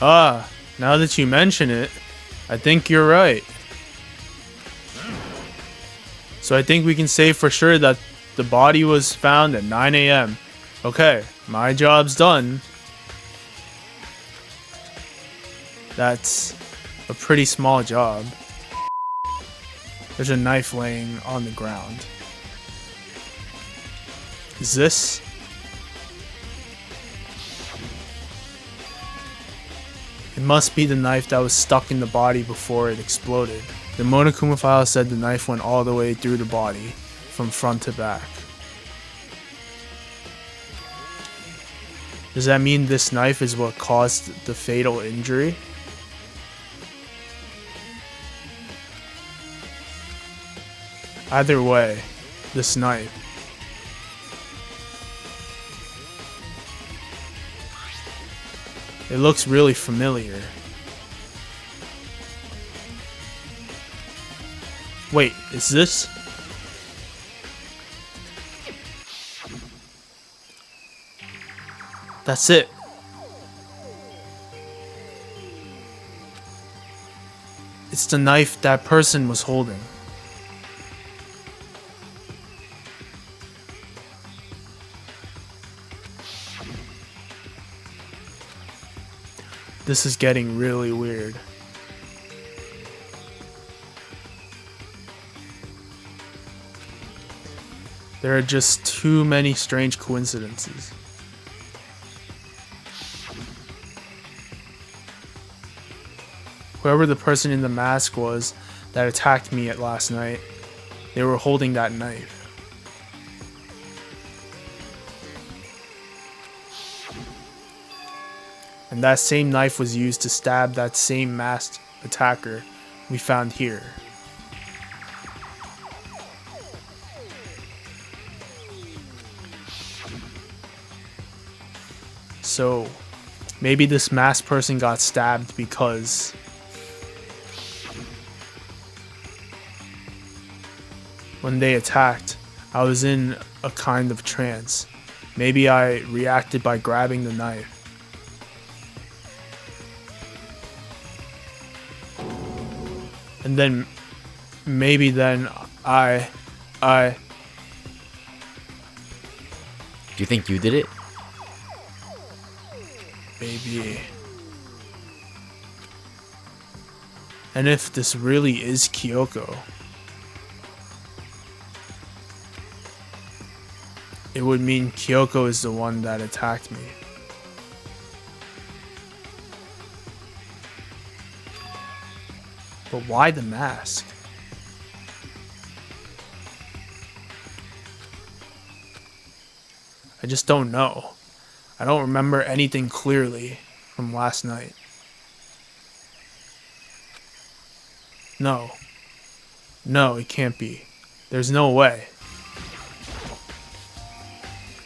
Ah, now that you mention it, I think you're right. So I think we can say for sure that the body was found at 9 a.m. Okay, my job's done. That's a pretty small job. There's a knife laying on the ground. Is this? It must be the knife that was stuck in the body before it exploded. The Monokuma file said the knife went all the way through the body, from front to back. Does that mean this knife is what caused the fatal injury? Either way, this knife. It looks really familiar. Wait, is this? That's it. It's the knife that person was holding. This is getting really weird. There are just too many strange coincidences. Whoever the person in the mask was that attacked me at last night, they were holding that knife. And that same knife was used to stab that same masked attacker we found here. So, maybe this masked person got stabbed because when they attacked, I was in a kind of trance. Maybe I reacted by grabbing the knife. And then, maybe then I... Do you think you did it? Maybe. And if this really is Kyoko, it would mean Kyoko is the one that attacked me. But why the mask? I just don't know. I don't remember anything clearly from last night. No. No, it can't be. There's no way.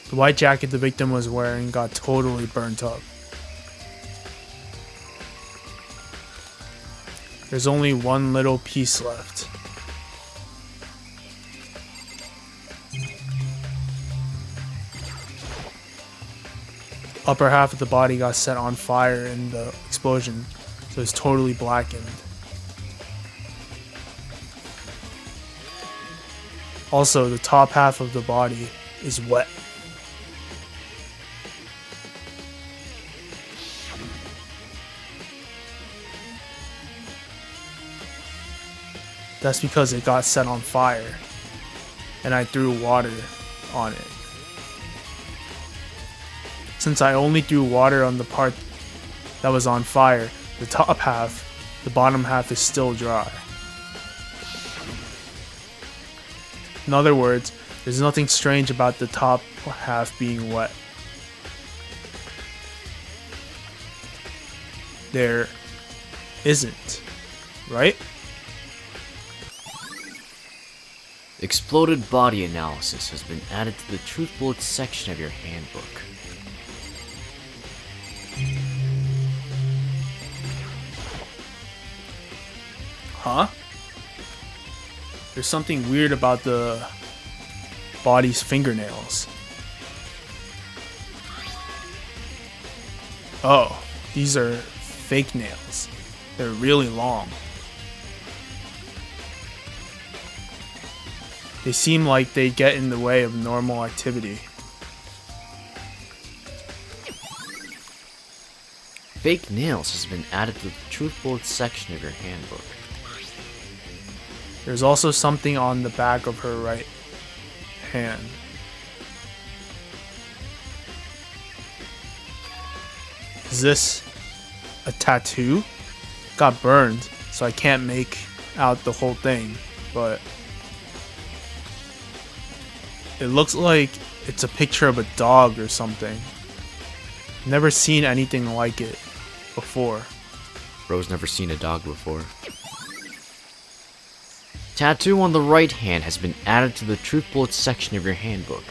The white jacket the victim was wearing got totally burnt up. There's only one little piece left. The upper half of the body got set on fire in the explosion, so it's totally blackened. Also, the top half of the body is wet. That's because it got set on fire, and I threw water on it. Since I only threw water on the part that was on fire, the top half, the bottom half is still dry. In other words, there's nothing strange about the top half being wet. There isn't, right? Exploded body analysis has been added to the truth bullets section of your handbook. Huh? There's something weird about the body's fingernails. Oh, these are fake nails. They're really long. They seem like they get in the way of normal activity. Fake nails has been added to the truth bullets section of your handbook. There's also something on the back of her right hand. Is this a tattoo? Got burned, so I can't make out the whole thing, but it looks like it's a picture of a dog or something. Never seen anything like it before. Bro's never seen a dog before. Tattoo on the right hand has been added to the truth bullets section of your handbook.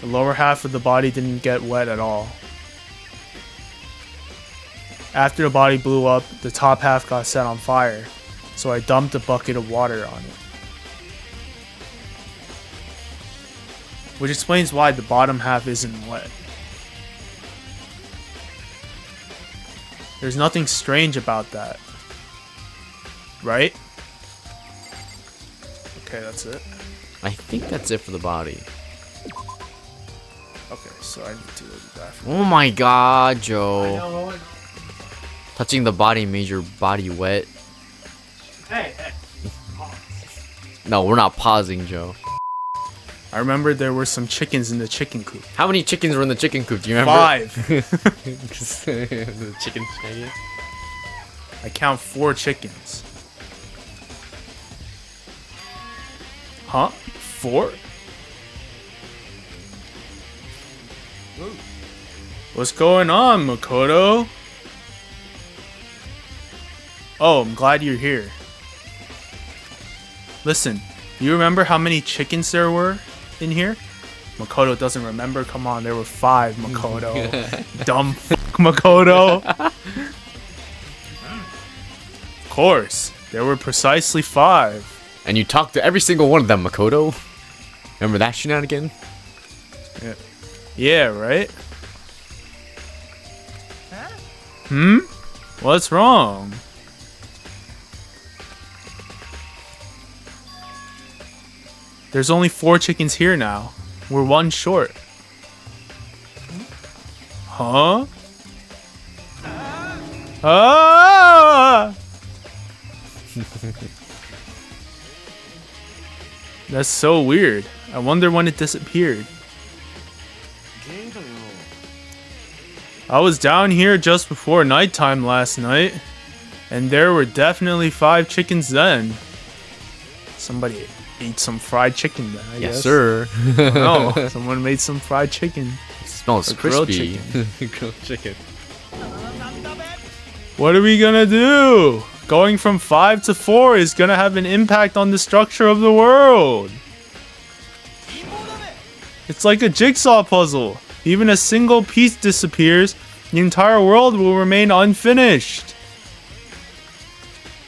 The lower half of the body didn't get wet at all. After the body blew up, the top half got set on fire, so I dumped a bucket of water on it. Which explains why the bottom half isn't wet. There's nothing strange about that. Right? Okay, that's it. I think that's it for the body. Okay, so I need to go to the bathroom. Oh my god, Joe. Touching the body made your body wet. Hey. No, we're not pausing, Joe. I remember there were some chickens in the chicken coop. How many chickens were in the chicken coop? Do you remember? 5. The chicken chicken. I count 4 chickens. Huh? 4? What's going on, Makoto? Oh, I'm glad you're here. Listen, do you remember how many chickens there were in here? Makoto doesn't remember? Come on, there were 5, Makoto. Dumb Makoto. Of course, there were precisely 5. And you talked to every single one of them, Makoto. Remember that shenanigan? Yeah, right? What's wrong? There's only 4 chickens here now. We're 1 short. Huh? Ah! That's so weird. I wonder when it disappeared. I was down here just before nighttime last night, and there were definitely 5 chickens then. Somebody ate some fried chicken then, I Yes, guess. sir. No, someone made some fried chicken. It smells Or grilled crispy. Grilled chicken. What are we gonna do? Going from 5 to 4 is gonna have an impact on the structure of the world. It's like a jigsaw puzzle. Even a single piece disappears, the entire world will remain unfinished.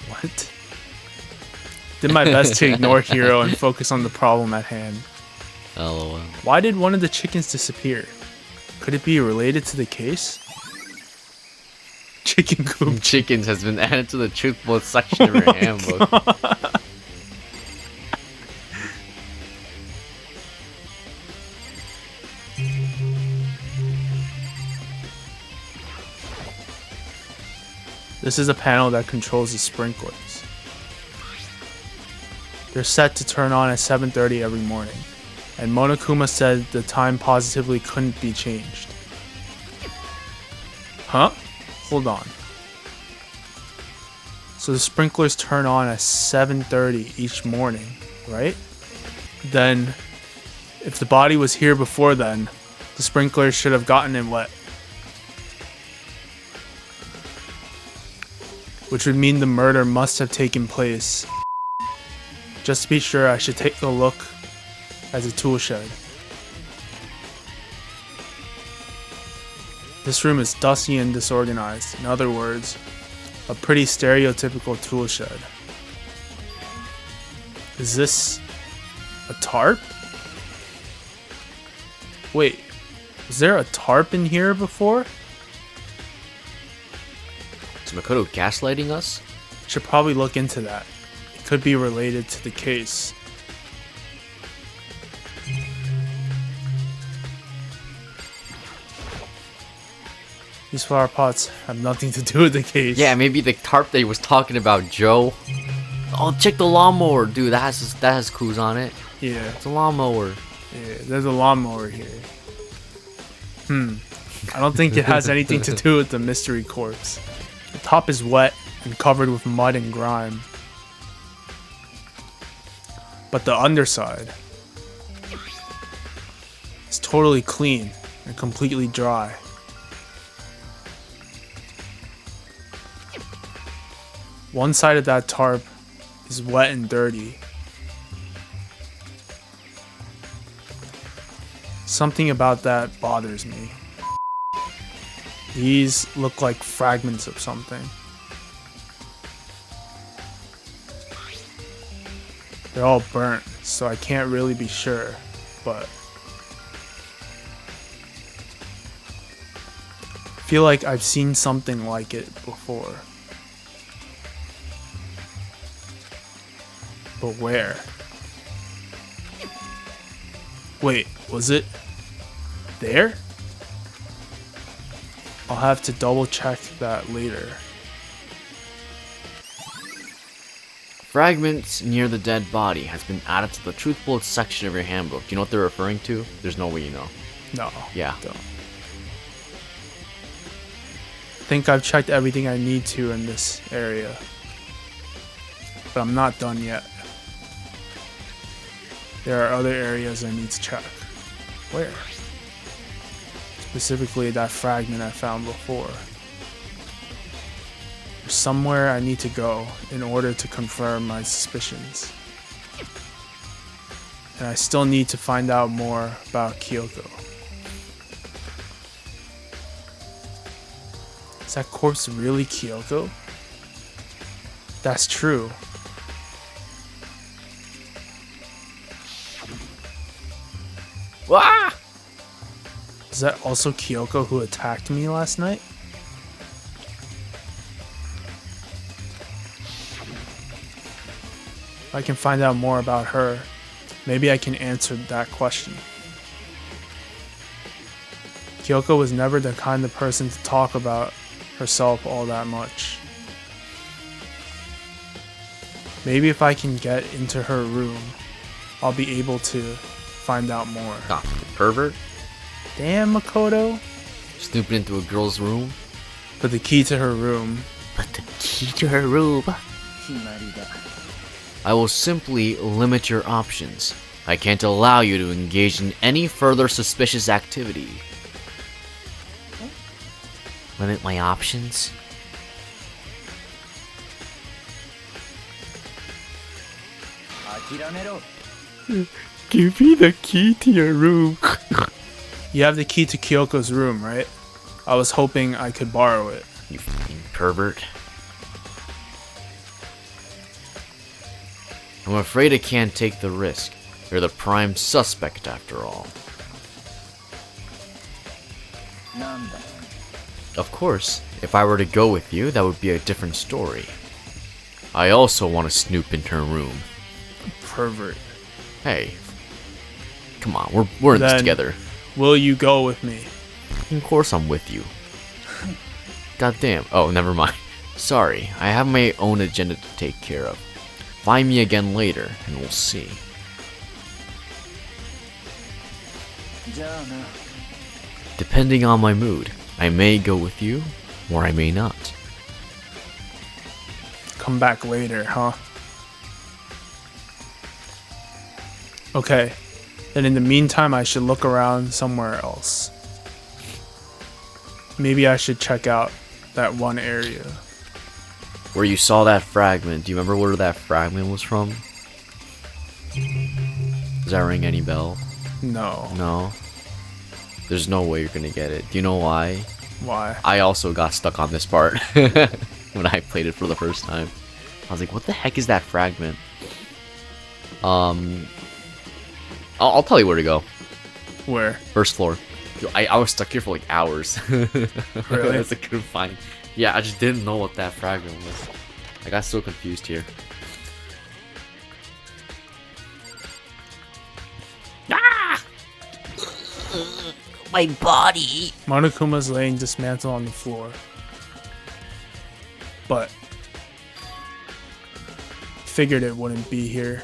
What? Did my best to ignore Hero and focus on the problem at hand. LOL. Why did one of the chickens disappear? Could it be related to the case? Chicken coop. Chickens has been added to the truthful section of your handbook. This is a panel that controls the sprinklers. They're set to turn on at 7:30 every morning, and Monokuma said the time positively couldn't be changed. Huh? Hold on. So the sprinklers turn on at 7:30 each morning, right? Then, if the body was here before then, the sprinklers should have gotten it wet. Which would mean the murder must have taken place. Just to be sure, I should take a look at the tool shed. This room is dusty and disorganized. In other words, a pretty stereotypical tool shed. Is this a tarp? Wait, was there a tarp in here before? Is Makoto gaslighting us? Should probably look into that. It could be related to the case. These flower pots have nothing to do with the case. Yeah, maybe the tarp that he was talking about, Joe. Oh, check the lawnmower, dude. That has clues on it. Yeah, It's a lawnmower. yeah, there's a lawnmower here. I don't think it has anything to do with the mystery corpse. The top is wet and covered with mud and grime. But the underside is totally clean and completely dry. One side of that tarp is wet and dirty. Something about that bothers me. These look like fragments of something. They're all burnt, so I can't really be sure, but I feel like I've seen something like it before. But where? Wait, was it there? I'll have to double check that later. Fragments near the dead body has been added to the truth bullets section of your handbook. Do you know what they're referring to? There's no way you know. No. Yeah. Don't. I think I've checked everything I need to in this area. But I'm not done yet. There are other areas I need to check. Where? Specifically that fragment I found before. There's somewhere I need to go in order to confirm my suspicions. And I still need to find out more about Kyoko. Is that corpse really Kyoko? That's true. Wah! Is that also Kyoko who attacked me last night? If I can find out more about her, maybe I can answer that question. Kyoko was never the kind of person to talk about herself all that much. Maybe if I can get into her room, I'll be able to find out more. Ah, pervert. Damn, Makoto. Snooping into a girl's room. But the key to her room But the key to her room. I will simply limit your options. I can't allow you to engage in any further suspicious activity. Limit my options? Give me the key to your room. You have the key to Kyoko's room, right? I was hoping I could borrow it. You fucking pervert. I'm afraid I can't take the risk. You're the prime suspect after all. Of course, if I were to go with you, that would be a different story. I also want to snoop into her room. Pervert. Hey, come on, we're in this Then- together. Will you go with me? Of course I'm with you. Goddamn. Oh, never mind. Sorry, I have my own agenda to take care of. Find me again later, and we'll see. Depending on my mood, I may go with you, or I may not. Come back later, huh? Okay. Then in the meantime, I should look around somewhere else. Maybe I should check out that one area. Where you saw that fragment, do you remember where that fragment was from? Does that ring any bell? No. No? There's no way you're gonna get it. Do you know why? Why? I also got stuck on this part when I played it for the first time. I was like, what the heck is that fragment? I'll tell you where to go. Where? First floor. Yo, I was stuck here for like hours. Really? I couldn't find. Yeah, I just didn't know what that fragment was. I got so confused here. My body. Monokuma's laying dismantled on the floor. But figured it wouldn't be here.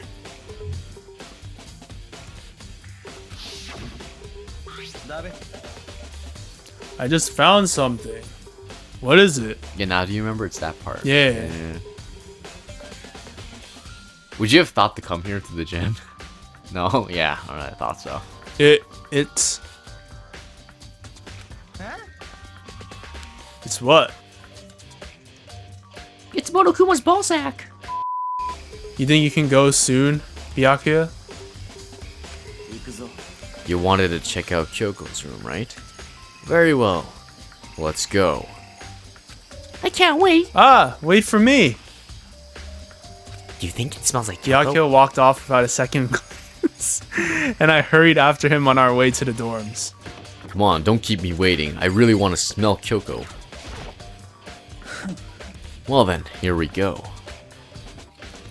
I just found something. What is it? Yeah, now do you remember? It's that part. Yeah. Would you have thought to come here to the gym? No? Yeah, alright, I thought so. It's what? It's Monokuma's ballsack. You think you can go soon, Byakuya? You wanted to check out Kyoko's room, right? Very well. Let's go. I can't wait. Ah, wait for me. Do you think it smells like Kyoko? Byakuya walked off without a second and I hurried after him on our way to the dorms. Come on, don't keep me waiting. I really want to smell Kyoko. Well then, here we go.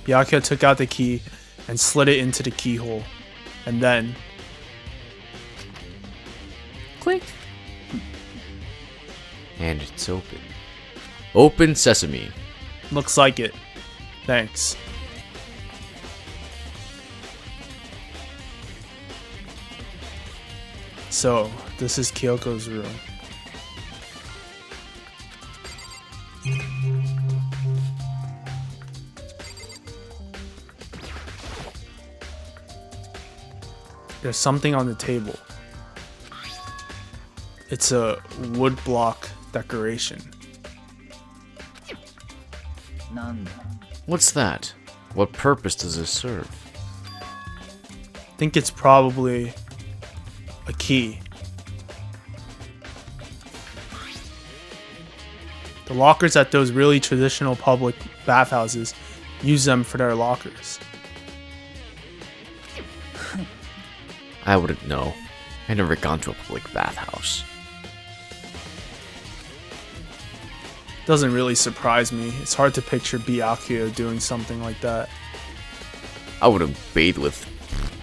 Byakuya took out the key and slid it into the keyhole. And then Click. And it's open. Open sesame. looks like it. Thanks. So, this is Kyoko's room. There's something on the table. It's a wood block decoration. What's that? What purpose does it serve? I think it's probably a key. The lockers at those really traditional public bathhouses use them for their lockers. I wouldn't know. I've never gone to a public bathhouse. Doesn't really surprise me. It's hard to picture Byakuya doing something like that. I wouldn't bathe with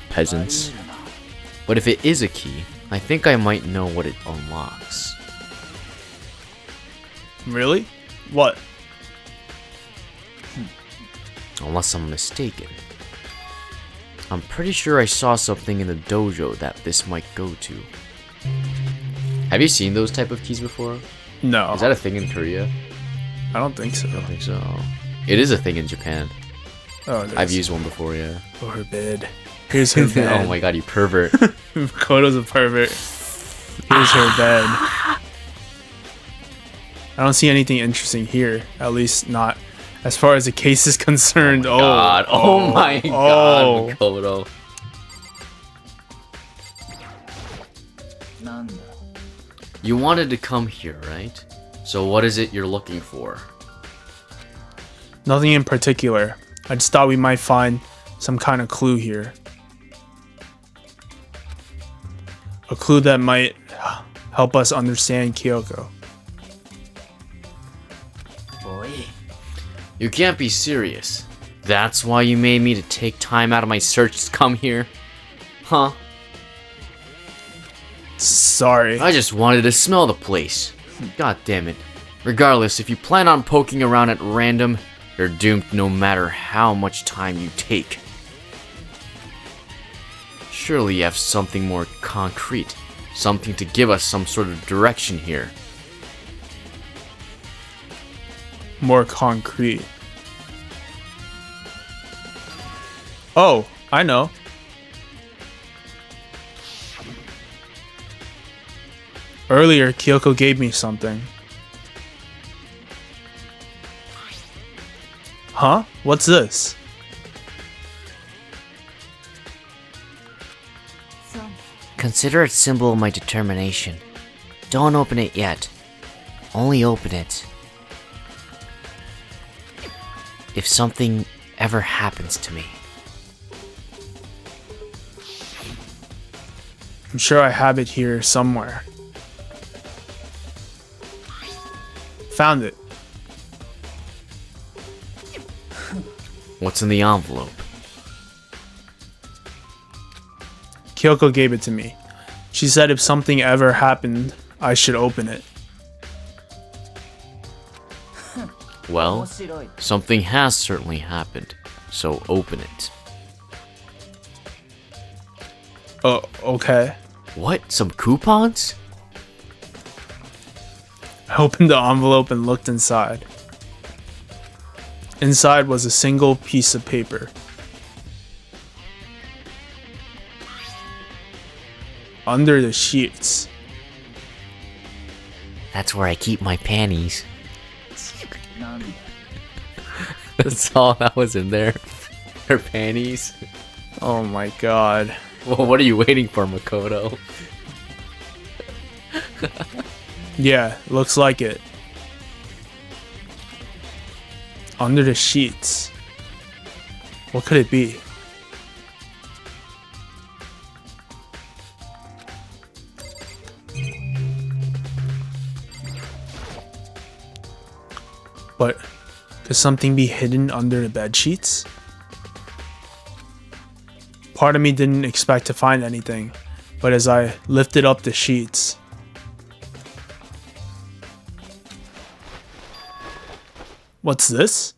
peasants. But if it is a key, I think I might know what it unlocks. Really? What? Unless I'm mistaken. I'm pretty sure I saw something in the dojo that this might go to. Have you seen those type of keys before? No. Is that a thing in Korea? I don't think so. I don't think so. It is a thing in Japan. Oh, I've used one before, yeah. Oh, her bed. Here's her bed. Oh my god, you pervert. Koto's a pervert. Here's her bed. I don't see anything interesting here. At least not as far as the case is concerned. Oh my god, Makoto. You wanted to come here, right? So what is it you're looking for? Nothing in particular. I just thought we might find some kind of clue here. A clue that might help us understand Kyoko. You can't be serious. That's why you made me to take time out of my search to come here? Huh? Sorry. I just wanted to smell the place. God damn it. Regardless, if you plan on poking around at random, you're doomed no matter how much time you take. Surely you have something more concrete. Something to give us some sort of direction here. More concrete. Oh, I know. Earlier, Kyoko gave me something. Huh? What's this? Consider it symbol of my determination. Don't open it yet. Only open it if something ever happens to me. I'm sure I have it here somewhere. Found it. What's in the envelope? Kyoko gave it to me. She said if something ever happened, I should open it. Well, something has certainly happened, so open it. Oh, okay. What? Some coupons? I opened the envelope and looked inside. Inside was a single piece of paper. Under the sheets. That's where I keep my panties. That's all that was in there. Her panties. Oh my god. Well, what are you waiting for, Makoto? Yeah, looks like it. Under the sheets. What could it be? But could something be hidden under the bed sheets? Part of me didn't expect to find anything, but as I lifted up the sheets, what's this?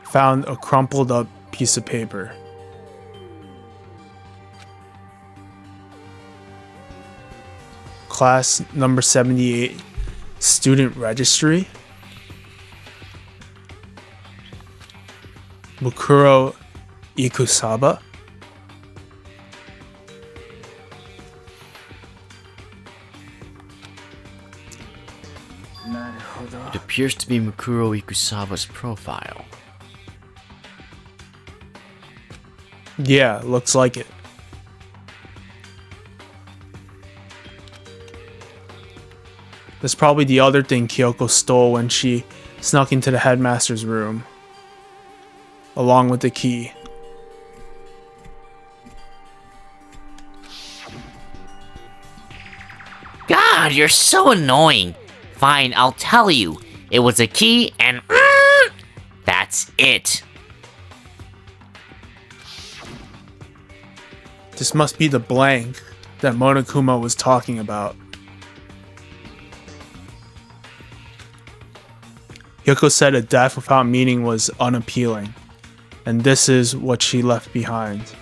Found a crumpled up piece of paper. Class number 78, student registry. Mukuro Ikusaba. It appears to be Mukuro Ikusaba's profile. Yeah, looks like it. That's probably the other thing Kyoko stole when she snuck into the headmaster's room, along with the key. God, you're so annoying. Fine, I'll tell you. It was a key and that's it. This must be the blank that Monokuma was talking about. Yoko said a death without meaning was unappealing, and this is what she left behind.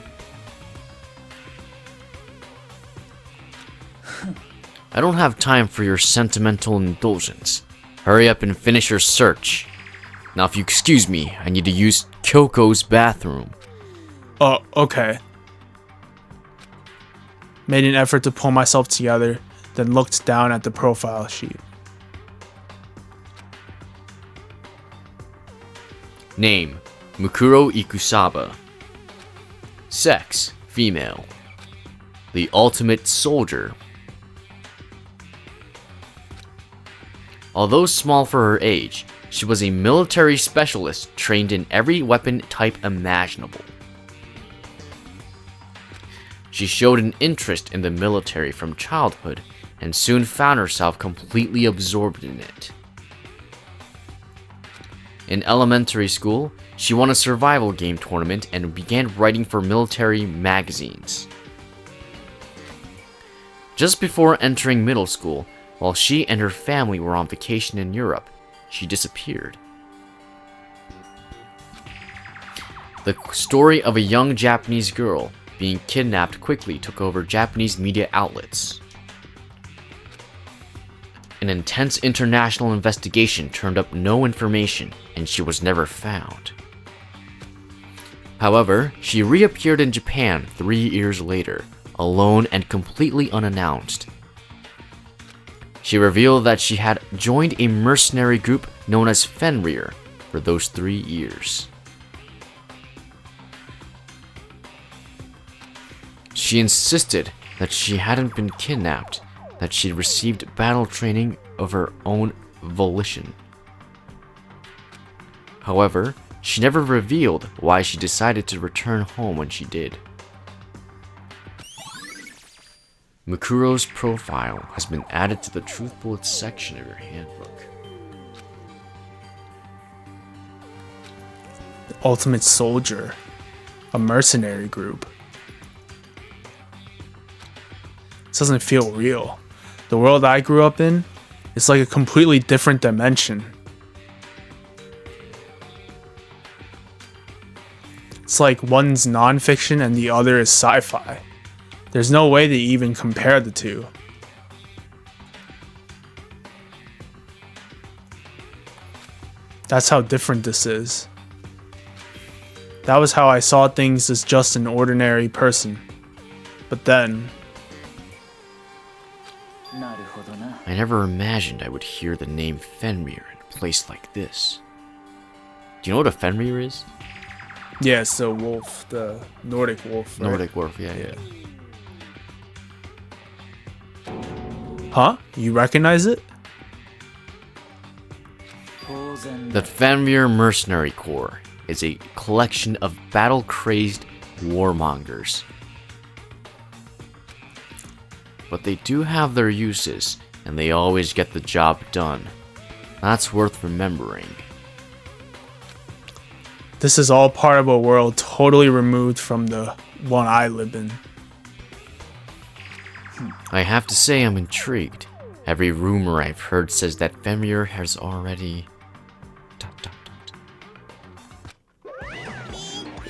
I don't have time for your sentimental indulgence. Hurry up and finish your search. Now if you excuse me, I need to use Kyoko's bathroom. Oh, okay. Made an effort to pull myself together, then looked down at the profile sheet. Name, Mukuro Ikusaba. Sex, female. The ultimate soldier. Although small for her age, she was a military specialist trained in every weapon type imaginable. She showed an interest in the military from childhood and soon found herself completely absorbed in it. In elementary school, she won a survival game tournament and began writing for military magazines. Just before entering middle school, while she and her family were on vacation in Europe, she disappeared. The story of a young Japanese girl being kidnapped quickly took over Japanese media outlets. An intense international investigation turned up no information, and she was never found. However, she reappeared in Japan 3 years later, alone and completely unannounced. She revealed that she had joined a mercenary group known as Fenrir for those 3 years. She insisted that she hadn't been kidnapped, that she'd received battle training of her own volition. However, she never revealed why she decided to return home when she did. Mukuro's profile has been added to the Truth Bullets section of your handbook. The ultimate soldier. A mercenary group. This doesn't feel real. The world I grew up in is like a completely different dimension. It's like one's nonfiction and the other is sci-fi. There's no way to even compare the two. That's how different this is. That was how I saw things as just an ordinary person. But then... I never imagined I would hear the name Fenrir in a place like this. Do you know what a Fenrir is? yeah, it's the wolf, the Nordic wolf, right? Nordic wolf, yeah. Huh? You recognize it? The Fenrir Mercenary Corps is a collection of battle-crazed warmongers. But they do have their uses, and they always get the job done. That's worth remembering. This is all part of a world totally removed from the one I live in. I have to say I'm intrigued. Every rumor I've heard says that Fenrir has already... ...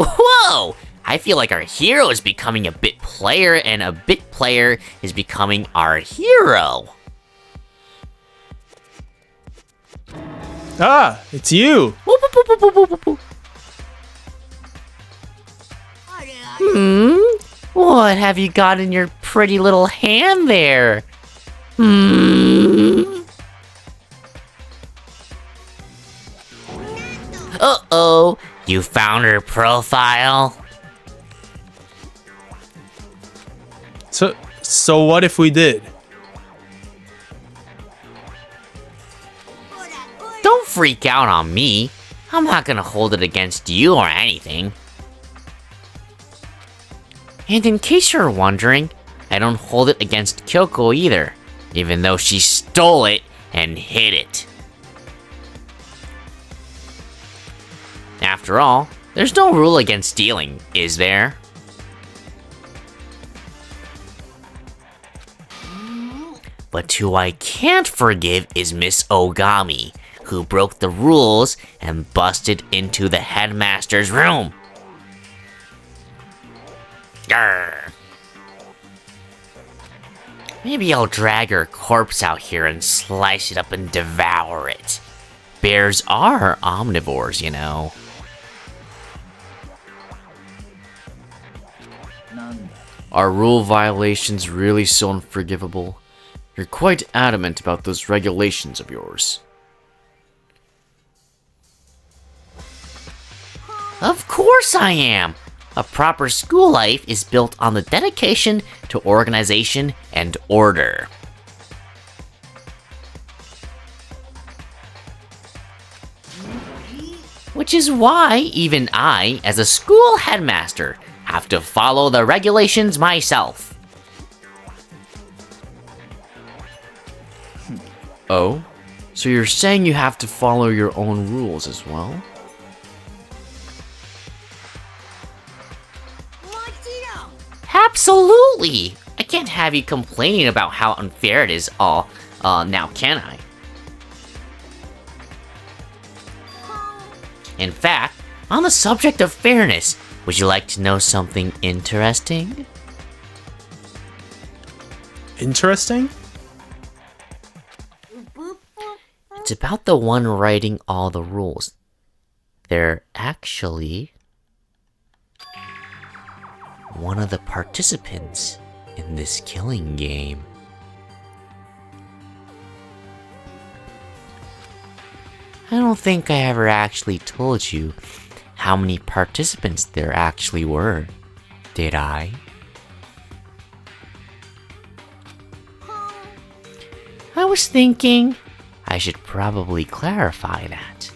Whoa! I feel like our hero is becoming a bit player, and a bit player is becoming our hero. Ah, it's you! Whoop, whoop, whoop, whoop, whoop, whoop, whoop. What have you got in your pretty little hand there? Uh-oh, you found her profile? So what if we did? Don't freak out on me. I'm not gonna hold it against you or anything. And in case you're wondering, I don't hold it against Kyoko either, even though she stole it and hid it. After all, there's no rule against stealing, is there? But who I can't forgive is Miss Ogami, who broke the rules and busted into the headmaster's room. Grr. Maybe I'll drag her corpse out here and slice it up and devour it. Bears are omnivores, you know. Are rule violations really so unforgivable? You're quite adamant about those regulations of yours. Of course I am! A proper school life is built on the dedication to organization and order. Which is why even I, as a school headmaster, have to follow the regulations myself. Oh? So you're saying you have to follow your own rules as well? Absolutely! I can't have you complaining about how unfair it is all, now can I? In fact, on the subject of fairness, would you like to know something interesting? Interesting? It's about the one writing all the rules. They're actually one of the participants in this killing game. I don't think I ever actually told you how many participants there actually were, did I? I was thinking I should probably clarify that.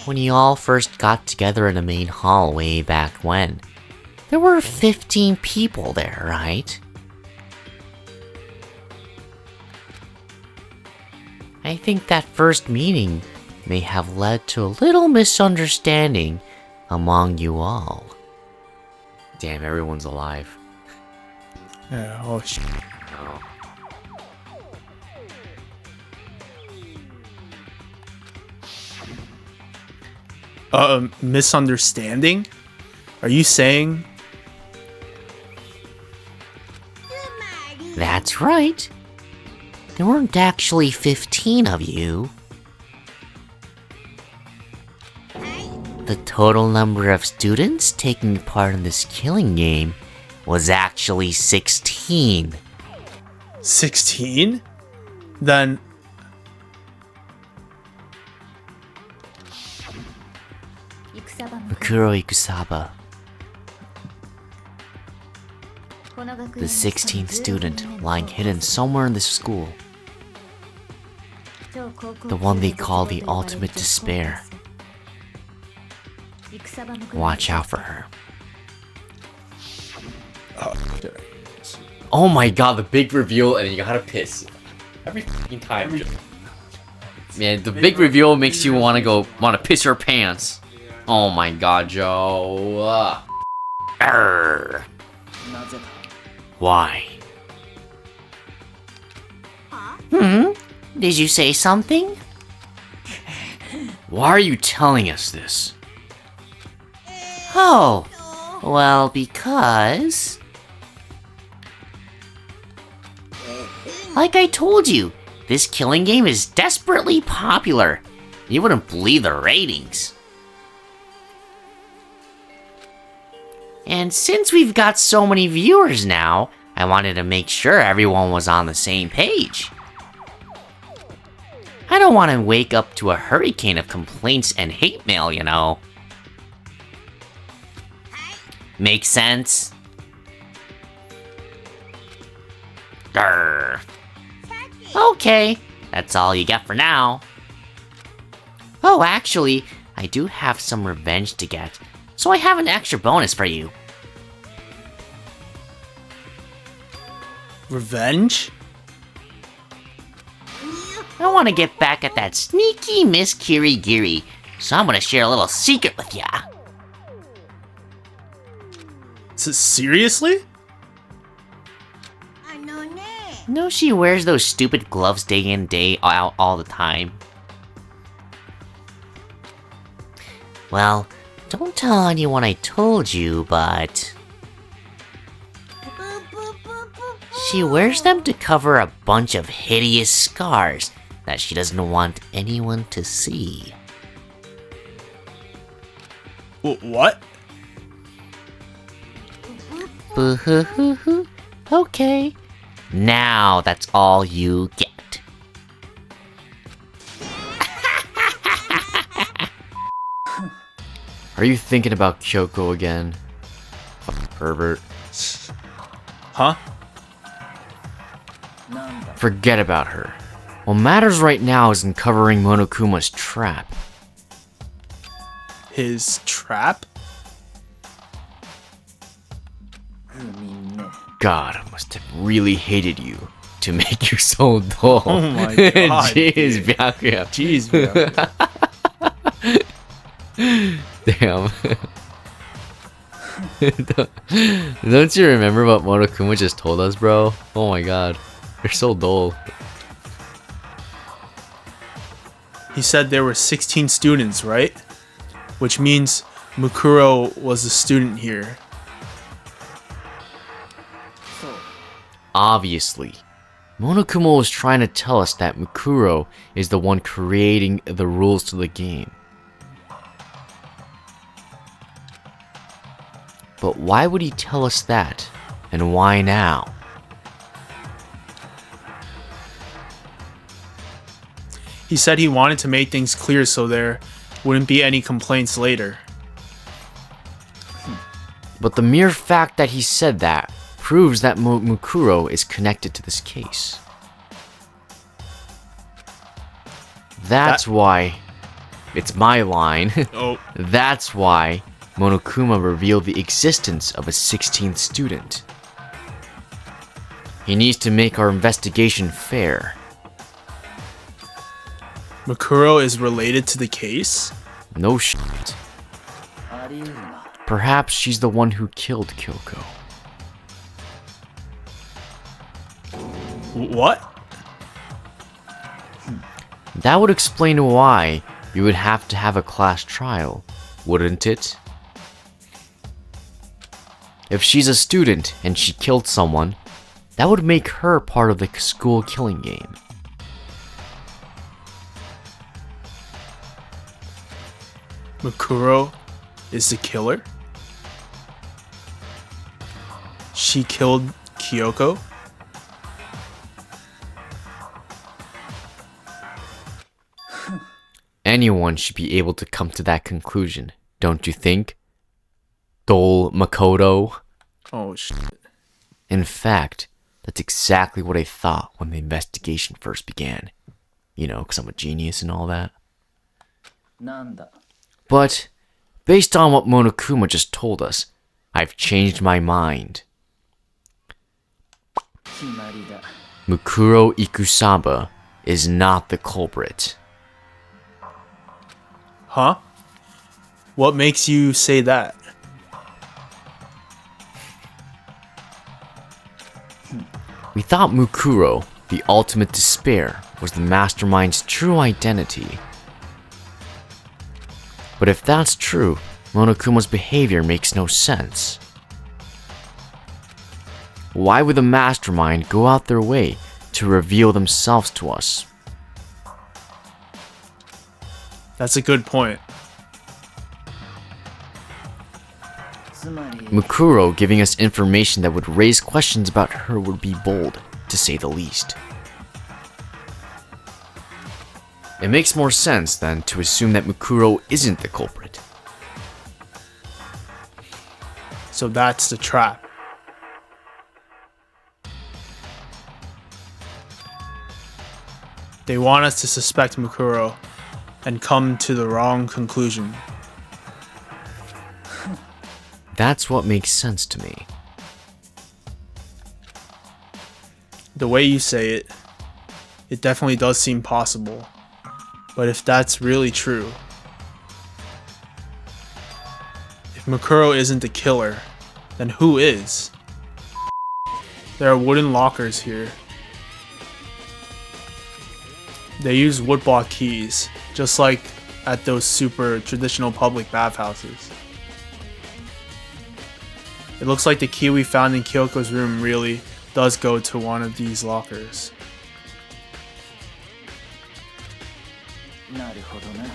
When you all first got together in the main hall way back when, there were 15 people there, right? I think that first meeting may have led to a little misunderstanding among you all. Damn, everyone's alive. Yeah, oh shit. Misunderstanding? Are you saying? That's right. There weren't actually 15 of you. The total number of students taking part in this killing game was actually 16. 16? Then Mukuro Ikusaba, the 16th student lying hidden somewhere in this school. The one they call the ultimate despair. Watch out for her. Oh my god, the big reveal and you gotta piss. Every fucking time. Man, the big reveal makes you wanna piss your pants. Oh my god, Joe. Arrgh. Why? Did you say something? Why are you telling us this? Oh, well, because... Like I told you, this killing game is desperately popular. You wouldn't believe the ratings. And since we've got so many viewers now, I wanted to make sure everyone was on the same page. I don't want to wake up to a hurricane of complaints and hate mail, you know. Make sense? Grr. Okay, that's all you get for now. Oh, actually, I do have some revenge to get, so I have an extra bonus for you. revenge? I want to get back at that sneaky Miss Kirigiri, so I'm gonna share a little secret with ya. Seriously? No, she wears those stupid gloves day in, day out all the time. Well, don't tell anyone I told you, but She wears them to cover a bunch of hideous scars that she doesn't want anyone to see. What? Boo-hoo-hoo-hoo. Okay. Now that's all you get. Are you thinking about Kyoko again? Fucking pervert. Huh? Forget about her. What matters right now is uncovering Monokuma's trap. His trap? God, I must have really hated you to make you so dull. Oh my god. Jeez, Byakuya. Jeez, bro. Damn. Don't you remember what Monokuma just told us, bro? Oh my god. You're so dull. He said there were 16 students, right? Which means Mukuro was a student here. Obviously. Monokuma was trying to tell us that Mukuro is the one creating the rules to the game. But why would he tell us that? And why now? He said he wanted to make things clear so there wouldn't be any complaints later. But the mere fact that he said that proves that Mukuro is connected to this case. That's why... It's my line. Oh. That's why Monokuma revealed the existence of a 16th student. He needs to make our investigation fair. Mukuro is related to the case? No shit. Perhaps she's the one who killed Kyoko. What? That would explain why you would have to have a class trial, wouldn't it? If she's a student and she killed someone, that would make her part of the school killing game. Mukuro is the killer? She killed Kyoko? Anyone should be able to come to that conclusion, don't you think? Dole Makoto? Oh shit. In fact, that's exactly what I thought when the investigation first began. You know, because I'm a genius and all that. But, based on what Monokuma just told us, I've changed my mind. Mukuro Ikusaba is not the culprit. Huh? What makes you say that? We thought Mukuro, the ultimate despair, was the mastermind's true identity. But if that's true, Monokuma's behavior makes no sense. Why would the mastermind go out their way to reveal themselves to us? That's a good point. Mukuro giving us information that would raise questions about her would be bold, to say the least. It makes more sense then to assume that Mukuro isn't the culprit. So that's the trap. They want us to suspect Mukuro and come to the wrong conclusion. That's what makes sense to me. The way you say it, it definitely does seem possible. But if that's really true, if Mukuro isn't the killer, then who is? There are wooden lockers here. They use woodblock keys, just like at those super traditional public bathhouses. It looks like the key we found in Kyoko's room really does go to one of these lockers.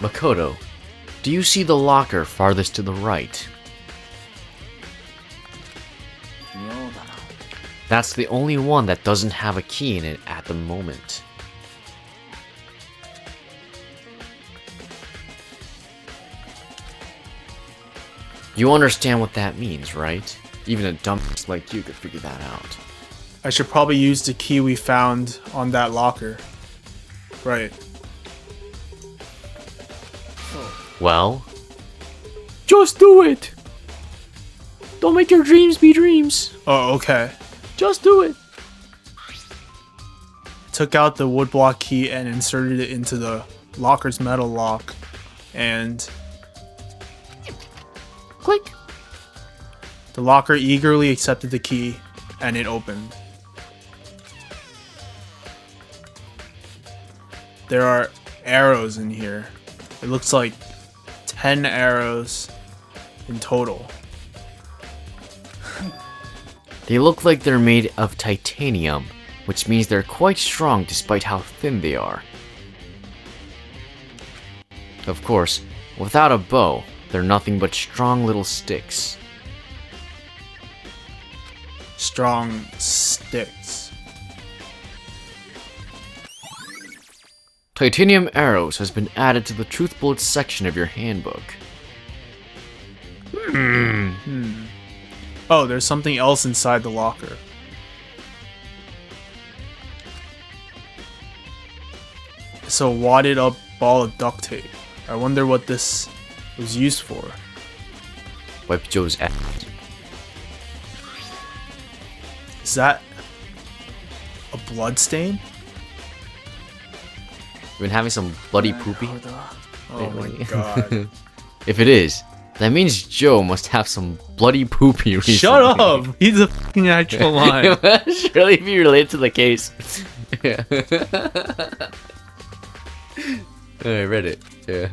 Makoto, do you see the locker farthest to the right? That's the only one that doesn't have a key in it at the moment. You understand what that means, right? Even a dumbass like you could figure that out. I should probably use the key we found on that locker. Right. Well, Just do it! Don't make your dreams be dreams. Oh, okay. Just do it. Took out the woodblock key and inserted it into the locker's metal lock. And Click. the locker eagerly accepted the key and it opened. There are arrows in here. It looks like 10 arrows in total. they look like they're made of titanium, which means they're quite strong despite how thin they are. Of course, without a bow, they're nothing but strong little sticks. Strong sticks. Titanium arrows has been added to the truth bullets section of your handbook. Oh, there's something else inside the locker. It's a wadded up ball of duct tape. I wonder what this was used for. Wipe Joe's ass. Is that a blood stain? Been having some bloody poopy? Oh my god. If it is, that means Joe must have some bloody poopy recently. Shut up! He's a fucking actual line. It must really be related to the case. Yeah. I read it. Yeah.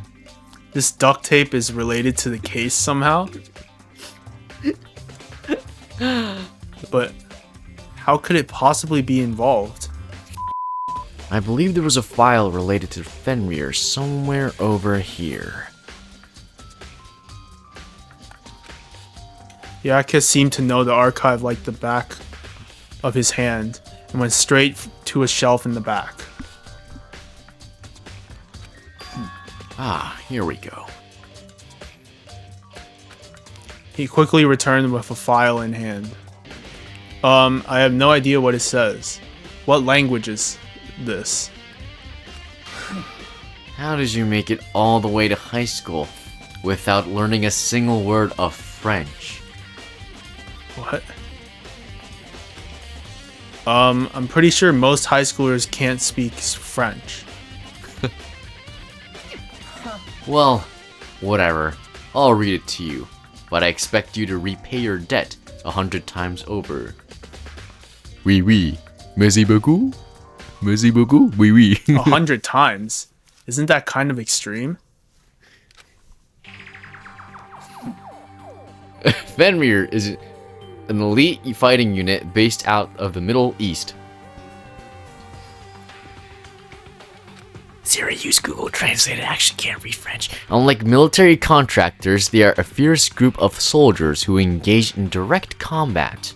This duct tape is related to the case somehow? But how could it possibly be involved? I believe there was a file related to Fenrir somewhere over here. Yaka seemed to know the archive like the back of his hand and went straight to a shelf in the back. Ah, here we go. He quickly returned with a file in hand. I have no idea what it says. What language is this? How did you make it all the way to high school without learning a single word of French? What? I'm pretty sure most high schoolers can't speak French. Well, whatever. I'll read it to you, but I expect you to repay your debt 100 times over. Oui, oui. Merci beaucoup. Merci beaucoup. Oui, oui. 100 times? Isn't that kind of extreme? Fenrir is an elite fighting unit based out of the Middle East. Siri, use Google Translate. I actually can't read French. Unlike military contractors, they are a fierce group of soldiers who engage in direct combat.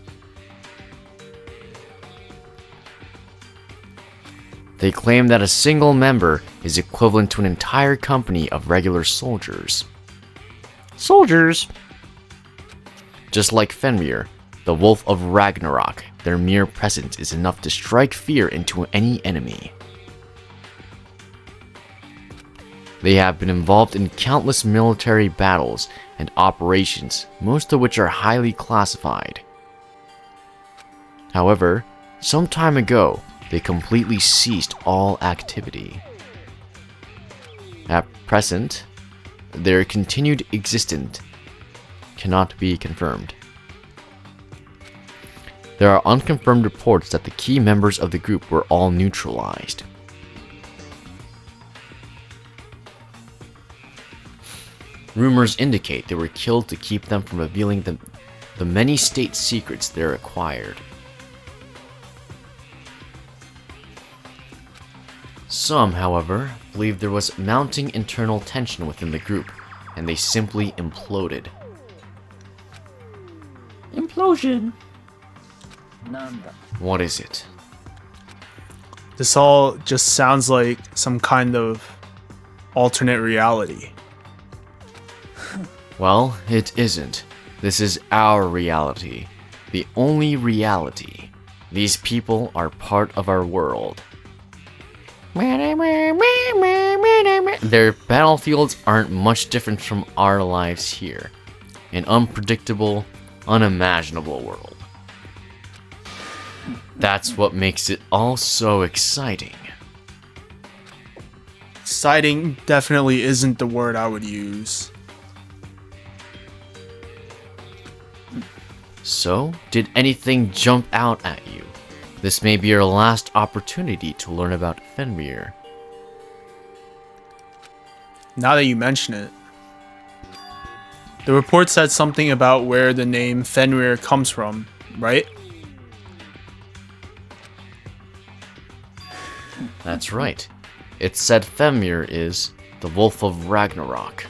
They claim that a single member is equivalent to an entire company of regular soldiers. Soldiers. Just like Fenrir, the Wolf of Ragnarok, their mere presence is enough to strike fear into any enemy. They have been involved in countless military battles and operations, most of which are highly classified. However, some time ago, they completely ceased all activity. At present, their continued existence cannot be confirmed. There are unconfirmed reports that the key members of the group were all neutralized. Rumors indicate they were killed to keep them from revealing the many state secrets they acquired. Some, however, believe there was mounting internal tension within the group, and they simply imploded. Implosion. What is it? This all just sounds like some kind of alternate reality. Well, it isn't. This is our reality. The only reality. These people are part of our world. Their battlefields aren't much different from our lives here. An unpredictable, unimaginable world. That's what makes it all so exciting. Exciting definitely isn't the word I would use. So, did anything jump out at you? This may be your last opportunity to learn about Fenrir. Now that you mention it. The report said something about where the name Fenrir comes from, right? That's right. It said Fenrir is the Wolf of Ragnarok.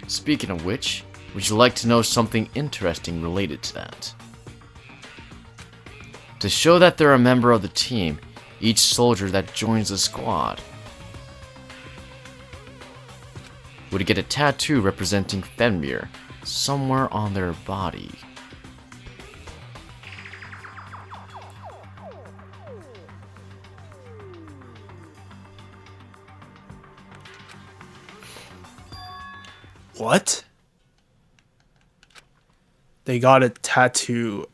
Speaking of which, would you like to know something interesting related to that? To show that they're a member of the team, each soldier that joins the squad would get a tattoo representing Fenrir somewhere on their body. What? They got a tattoo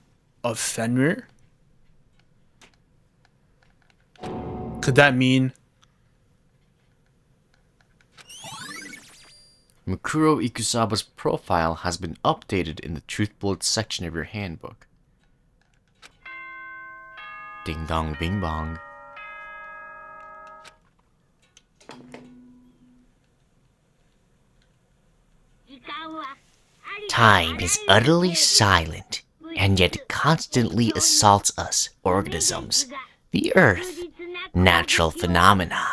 of Fenrir? Could that mean Mikuro Ikusaba's profile has been updated in the Truth Bullets section of your handbook. Ding dong bing bong. Time is utterly silent, and yet constantly assaults us, organisms, the Earth, natural phenomena.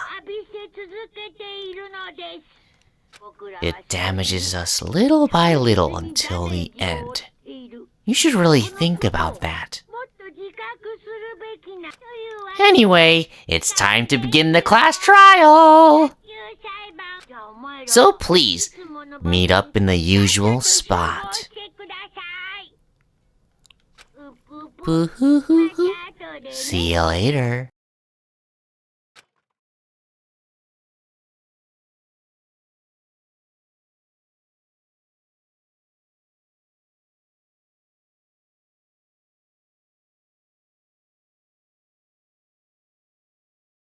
It damages us little by little until the end. You should really think about that. Anyway, it's time to begin the class trial! So please, meet up in the usual spot. Boo-hoo-hoo-hoo. See you later.